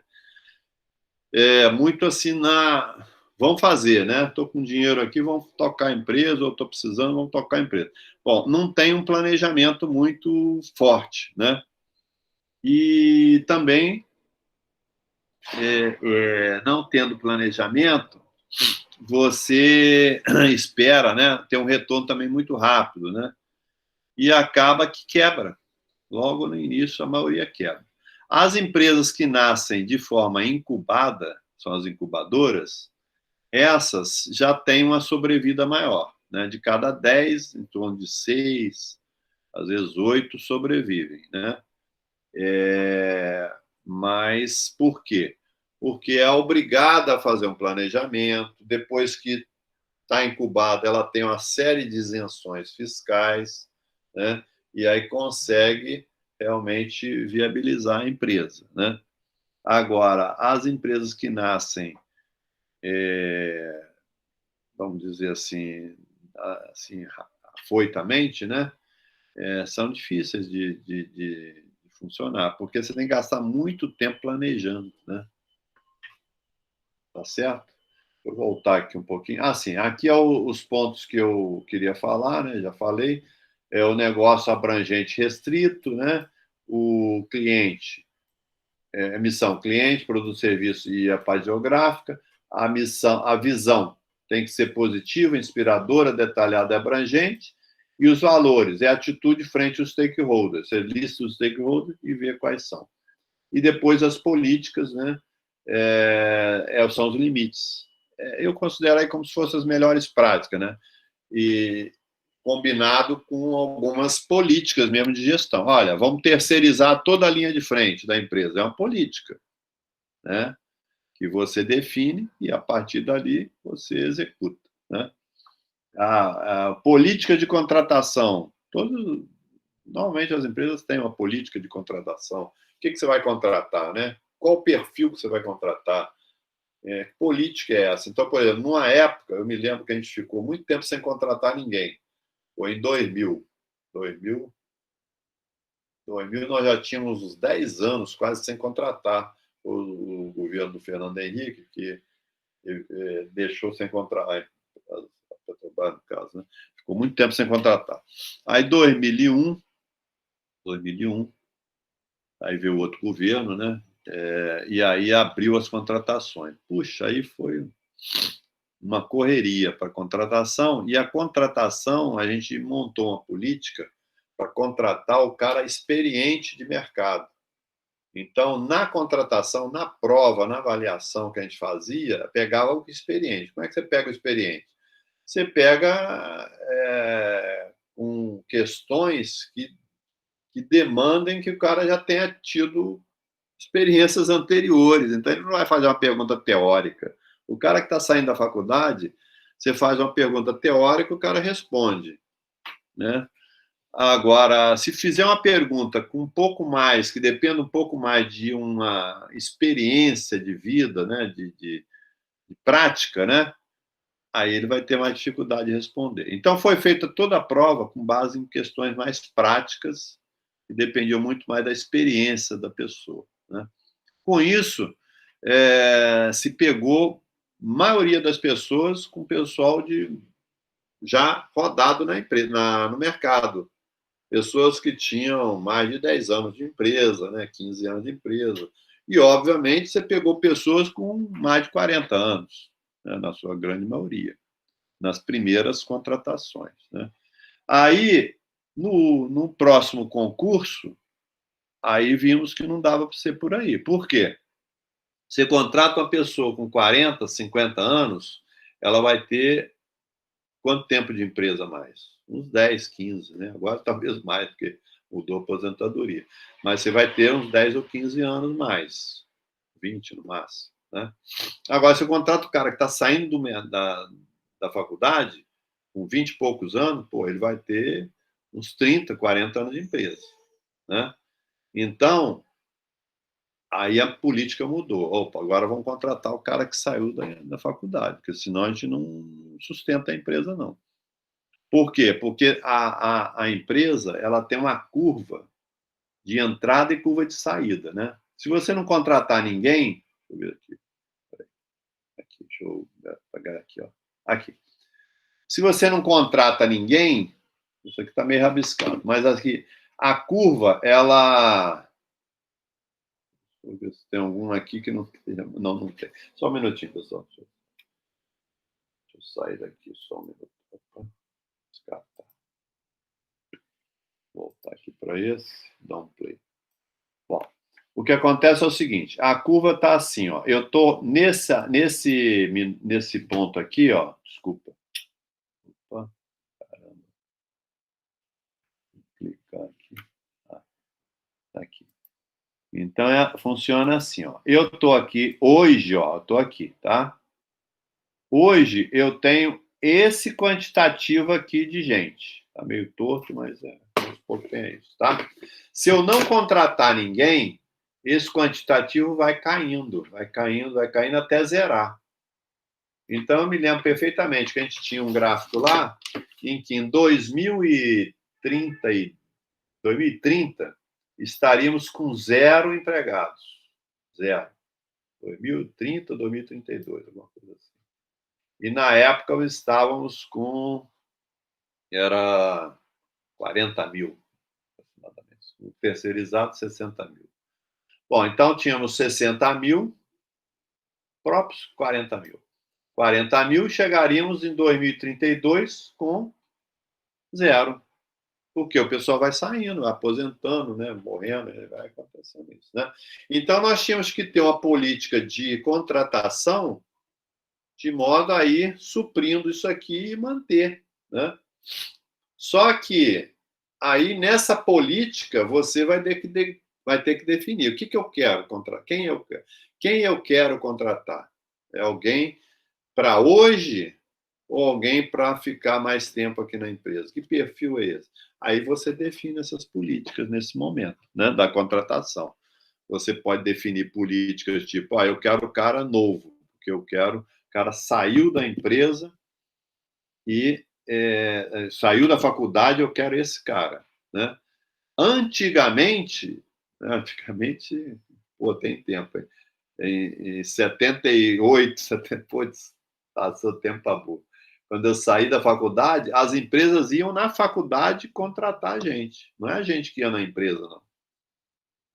muito assim vamos fazer, né? Estou com dinheiro aqui, vamos tocar a empresa, ou estou precisando, vamos tocar a empresa. Bom, não tem um planejamento muito forte, né? E também, não tendo planejamento, você espera, né, ter um retorno também muito rápido, né? E acaba que quebra. Logo no início, a maioria quebra. As empresas que nascem de forma incubada, são as incubadoras, essas já têm uma sobrevida maior, né? De cada 10, em torno de 6, às vezes 8 sobrevivem, né? Mas por quê? Porque é obrigada a fazer um planejamento, depois que está incubada, ela tem uma série de isenções fiscais, né? E aí consegue realmente viabilizar a empresa, né? Agora, as empresas que nascem, vamos dizer assim afoitamente, né? São difíceis de funcionar, porque você tem que gastar muito tempo planejando, né? Tá certo? Vou voltar aqui um pouquinho. Sim, aqui é os pontos que eu queria falar, né? Já falei. É o negócio abrangente restrito, né? O cliente, missão cliente, produto, serviço e a parte geográfica. A visão tem que ser positiva, inspiradora, detalhada e abrangente. E os valores, a atitude frente aos stakeholders. Você lista os stakeholders e vê quais são. E depois as políticas, né? São os limites. Eu considero aí como se fossem as melhores práticas, né? E combinado com algumas políticas mesmo de gestão. Olha, vamos terceirizar toda a linha de frente da empresa. É uma política, né? Que você define e, a partir dali, você executa, né? A política de contratação. Normalmente as empresas têm uma política de contratação. O que você vai contratar, né? Qual o perfil que você vai contratar? Que política é essa? Então, por exemplo, numa época, eu me lembro que a gente ficou muito tempo sem contratar ninguém. Foi em 2000. 2000 nós já tínhamos uns 10 anos quase sem contratar o governo do Fernando Henrique, que deixou sem contratar, a Petrobras, no caso, né? Ficou muito tempo sem contratar. Aí, 2001, aí veio outro governo, né? E aí abriu as contratações. Puxa, aí foi uma correria para contratação, e a contratação, a gente montou uma política para contratar o cara experiente de mercado. Então, na contratação, na prova, na avaliação que a gente fazia, pegava o experiente. Como é que você pega o experiente? Você pega com questões que demandem que o cara já tenha tido experiências anteriores. Então, ele não vai fazer uma pergunta teórica. O cara que está saindo da faculdade, você faz uma pergunta teórica, o cara responde, né? Agora, se fizer uma pergunta com um pouco mais, que dependa um pouco mais de uma experiência de vida, né, de prática, né, aí ele vai ter mais dificuldade de responder. Então, foi feita toda a prova com base em questões mais práticas, que dependiam muito mais da experiência da pessoa, né? Com isso, se pegou maioria das pessoas com pessoal já rodado na empresa, no mercado. Pessoas que tinham mais de 10 anos de empresa, né, 15 anos de empresa. E, obviamente, você pegou pessoas com mais de 40 anos, né, na sua grande maioria, nas primeiras contratações, né? Aí, no próximo concurso, aí vimos que não dava para ser por aí. Por quê? Você contrata uma pessoa com 40, 50 anos, ela vai ter quanto tempo de empresa mais? Uns 10, 15, né? Agora talvez mais, porque mudou a aposentadoria. Mas você vai ter uns 10 ou 15 anos mais, 20 no máximo, né? Agora, você contrata o cara que está saindo da faculdade, com 20 e poucos anos, pô, ele vai ter uns 30, 40 anos de empresa, né? Então, aí a política mudou. Opa, agora vamos contratar o cara que saiu da faculdade, porque senão a gente não sustenta a empresa, não. Por quê? Porque a empresa ela tem uma curva de entrada e curva de saída, né? Se você não contratar ninguém, deixa eu ver aqui, deixa eu apagar aqui, ó. Aqui. Se você não contrata ninguém, isso aqui está meio rabiscado, mas aqui a curva, ela... Deixa eu ver se tem algum aqui que não tem. Não tem. Só um minutinho, pessoal. Deixa eu sair daqui só um minuto. Descartar. Voltar aqui para esse, dar um play. Bom, o que acontece é o seguinte, a curva está assim, ó. Eu estou nesse ponto aqui, ó. Desculpa. Opa, caramba. Vou clicar aqui. Tá aqui. Então, funciona assim, ó. Eu estou aqui, hoje, ó, estou aqui, tá? Hoje, eu tenho esse quantitativo aqui de gente. Tá meio torto, mas aos poucos tem isso, tá? Se eu não contratar ninguém, esse quantitativo vai caindo até zerar. Então, eu me lembro perfeitamente que a gente tinha um gráfico lá em que em 2030 estaríamos com 0 empregados. 0. 2030, 2032, alguma coisa assim. E na época estávamos com... Era 40 mil, aproximadamente. O terceirizado, 60 mil. Bom, então tínhamos 60 mil, próprios 40 mil. 40 mil, chegaríamos em 2032 com 0. Porque o pessoal vai saindo, aposentando, né, morrendo, vai acontecendo isso, né? Então, nós tínhamos que ter uma política de contratação de modo a ir suprindo isso aqui e manter, né? Só que aí, nessa política, você vai ter que definir o que eu quero contratar, quem eu quero contratar. É alguém para hoje ou alguém para ficar mais tempo aqui na empresa? Que perfil é esse? Aí você define essas políticas nesse momento, né, da contratação. Você pode definir políticas tipo, eu quero o cara novo, porque o cara saiu da empresa e saiu da faculdade, eu quero esse cara, né? Antigamente, pô, tem tempo, em 78, 70, putz, passou tempo a boa. Quando eu saí da faculdade, as empresas iam na faculdade contratar a gente. Não é a gente que ia na empresa, não.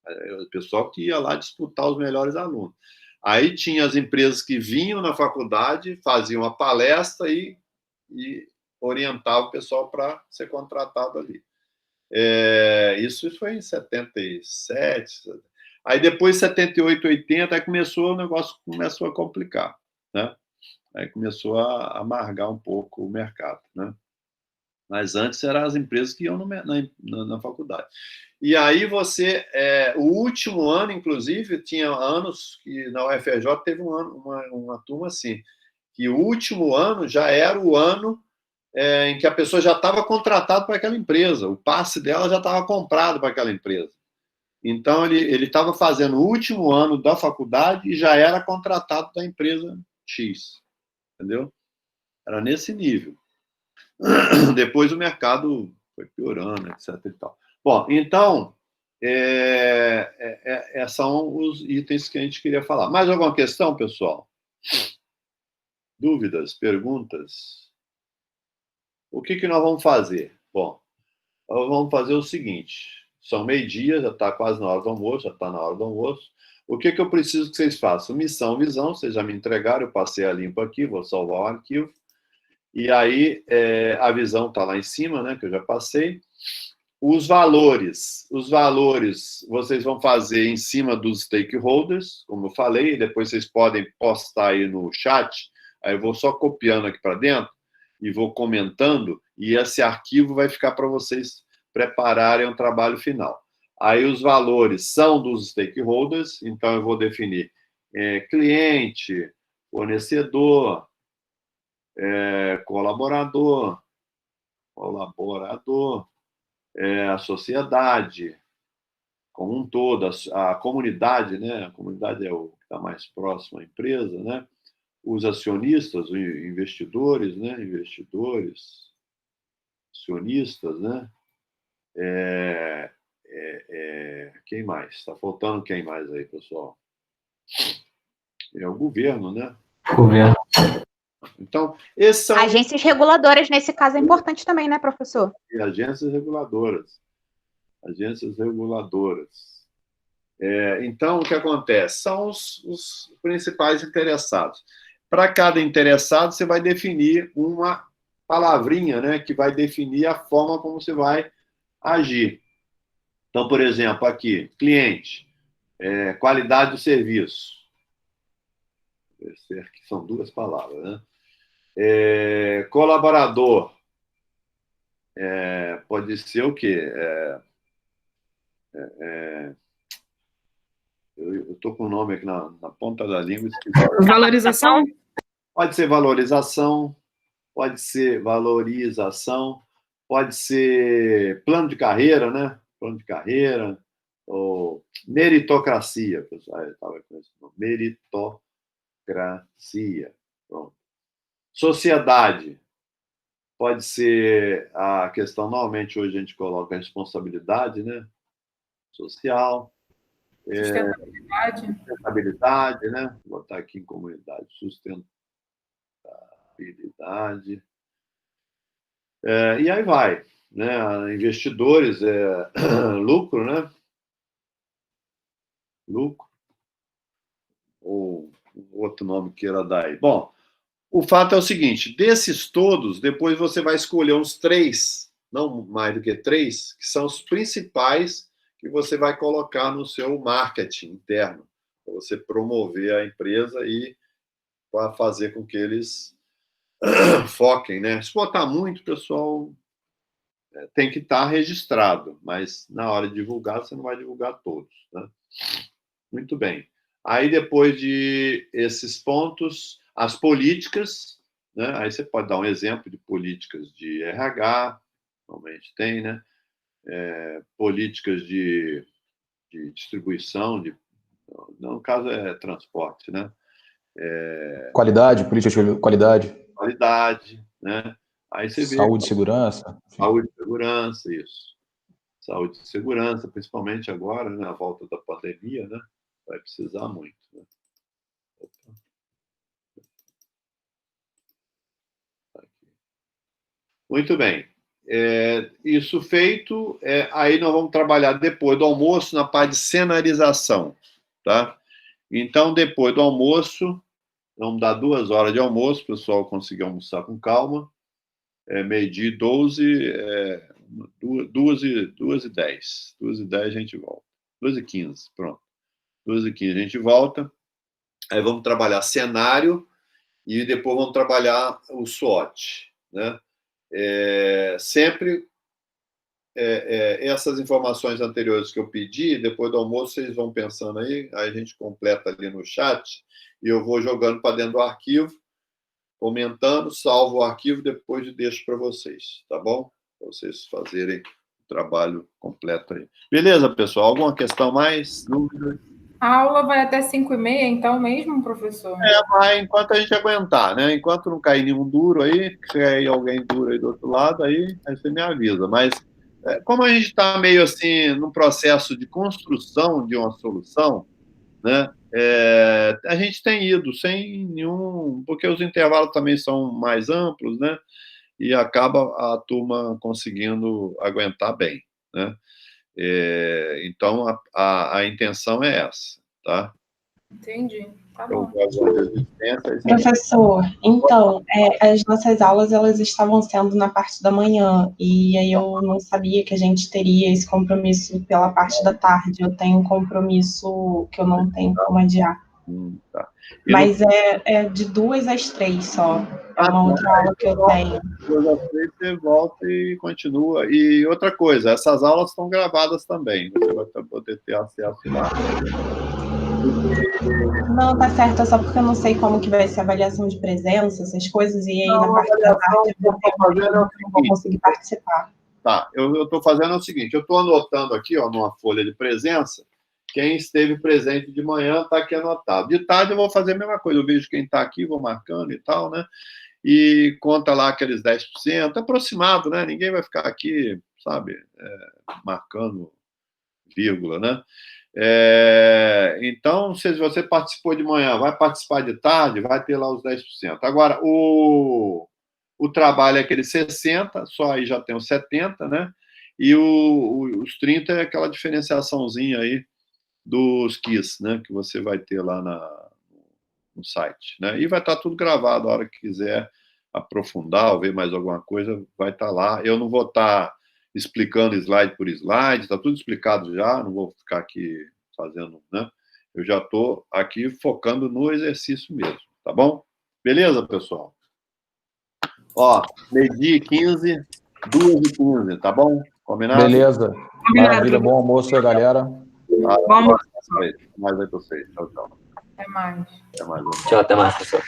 É o pessoal que ia lá disputar os melhores alunos. Aí tinha as empresas que vinham na faculdade, faziam uma palestra e orientavam o pessoal para ser contratado ali. Isso foi em 77. Aí depois, 78, 80, aí o negócio começou a complicar, né? Aí começou a amargar um pouco o mercado, né? Mas antes eram as empresas que iam na faculdade. E aí o último ano, inclusive, tinha anos que na UFRJ teve uma turma assim, que o último ano já era o ano em que a pessoa já estava contratada para aquela empresa, o passe dela já estava comprado para aquela empresa. Então, ele estava fazendo o último ano da faculdade e já era contratado da empresa X, entendeu? Era nesse nível. Depois o mercado foi piorando, etc. E tal. Bom, então, são os itens que a gente queria falar. Mais alguma questão, pessoal? Dúvidas, perguntas? O que nós vamos fazer? Bom, nós vamos fazer o seguinte. São meio-dia, já está quase na hora do almoço, já está na hora do almoço. O que eu preciso que vocês façam? Missão, visão, vocês já me entregaram, eu passei a limpo aqui, vou salvar o arquivo. E aí, a visão está lá em cima, né, que eu já passei. Os valores vocês vão fazer em cima dos stakeholders, como eu falei, depois vocês podem postar aí no chat, aí eu vou só copiando aqui para dentro e vou comentando, e esse arquivo vai ficar para vocês prepararem o trabalho final. Aí os valores são dos stakeholders, então eu vou definir cliente, fornecedor, colaborador, a sociedade como um todo, a comunidade, né? A comunidade é o que está mais próximo à empresa, né? Os acionistas, os investidores, né? Acionistas, né? Quem mais? Está faltando quem mais aí, pessoal? É o governo, né? Governo. Então, esses são... Agências reguladoras, nesse caso, é importante também, né, professor? E agências reguladoras. Então, o que acontece? São os principais interessados. Para cada interessado, você vai definir uma palavrinha, né, que vai definir a forma como você vai agir. Então, por exemplo, aqui, cliente, qualidade do serviço. Que são duas palavras, né? Colaborador. Pode ser o quê? Eu estou com o nome aqui na ponta da língua. Valorização? Pode ser valorização, pode ser plano de carreira, né? Plano de carreira, ou meritocracia, pessoal. Eu estava com esse nome. Meritocracia. Pronto. Sociedade. Pode ser a questão, normalmente hoje a gente coloca a responsabilidade, né? Social. Sustentabilidade, né? Vou botar aqui em comunidade. Sustentabilidade. E aí vai, né? Investidores, lucro, né? Lucro. Ou outro nome queira dar aí. Bom, o fato é o seguinte, desses todos, depois você vai escolher uns 3, não mais do que 3, que são os principais que você vai colocar no seu marketing interno, para você promover a empresa e para fazer com que eles foquem, né? Se botar muito, pessoal, tem que estar registrado, mas na hora de divulgar, você não vai divulgar todos, né? Muito bem. Aí, depois de esses pontos, as políticas, né? Aí você pode dar um exemplo de políticas de RH, normalmente tem, né? Políticas de distribuição, no caso é transporte, né? Qualidade, política de qualidade. Qualidade, né? Aí você vê... Saúde e segurança. Saúde e segurança, isso. Saúde e segurança, principalmente agora, né? A volta da pandemia, né? Vai precisar muito, né? Muito bem. Isso feito, aí nós vamos trabalhar depois do almoço na parte de cenarização, tá? Então, depois do almoço, vamos dar 2 horas de almoço, o pessoal conseguir almoçar com calma, meio-dia e 12, 2h10. 2h10 a gente volta. 2h15, pronto. 2h15 a gente volta. Aí vamos trabalhar cenário e depois vamos trabalhar o SWOT, né? Sempre essas informações anteriores que eu pedi, depois do almoço vocês vão pensando aí a gente completa ali no chat e eu vou jogando para dentro do arquivo, comentando, salvo o arquivo, depois deixo para vocês, tá bom? Para vocês fazerem o trabalho completo aí. Beleza, pessoal? Alguma questão mais? Dúvida? A aula vai até 5h30, então mesmo, professor? Vai enquanto a gente aguentar, né? Enquanto não cair nenhum duro aí, se cair alguém duro aí do outro lado, aí você me avisa. Mas, como a gente está meio assim, num processo de construção de uma solução, né? A gente tem ido sem nenhum... Porque os intervalos também são mais amplos, né? E acaba a turma conseguindo aguentar bem, né? Então, a intenção é essa, tá? Entendi. Tá bom. Professor, então, as nossas aulas, elas estavam sendo na parte da manhã, e aí eu não sabia que a gente teria esse compromisso pela parte da tarde. Eu tenho um compromisso que eu não tenho como adiar. Tá. Mas é de 2 às 3 só. É uma outra aula que eu tenho. 2 às 3 você volta e continua. E outra coisa, essas aulas estão gravadas também. Você vai poder ter acesso lá. Não, tá certo. É só porque eu não sei como que vai ser a avaliação de presença, essas coisas. E aí, na parte da tarde, eu não vou conseguir participar. Tá, eu estou fazendo o seguinte. Eu estou anotando aqui, ó, numa folha de presença, quem esteve presente de manhã está aqui anotado. De tarde eu vou fazer a mesma coisa. Eu vejo quem está aqui, vou marcando e tal, né? E conta lá aqueles 10%, aproximado, né? Ninguém vai ficar aqui, sabe, marcando vírgula, né? Então, se você participou de manhã, vai participar de tarde, vai ter lá os 10%. Agora, o trabalho é aquele 60%, só aí já tem os 70%, né? E os 30% é aquela diferenciaçãozinha aí dos KISS, né? Que você vai ter lá no site, né? E vai estar tudo gravado, a hora que quiser aprofundar ou ver mais alguma coisa, vai estar lá. Eu não vou estar explicando slide por slide, está tudo explicado já, não vou ficar aqui fazendo, né? Eu já estou aqui focando no exercício mesmo, tá bom? Beleza, pessoal? Ó, 12h15, 2h15, tá bom? Combinado? Beleza. Maravilha, bom almoço aí, galera. Bom almoço. Mais aí pra vocês. Tchau, tchau. Até mais. Até mais. Tchau, até mais, pessoal.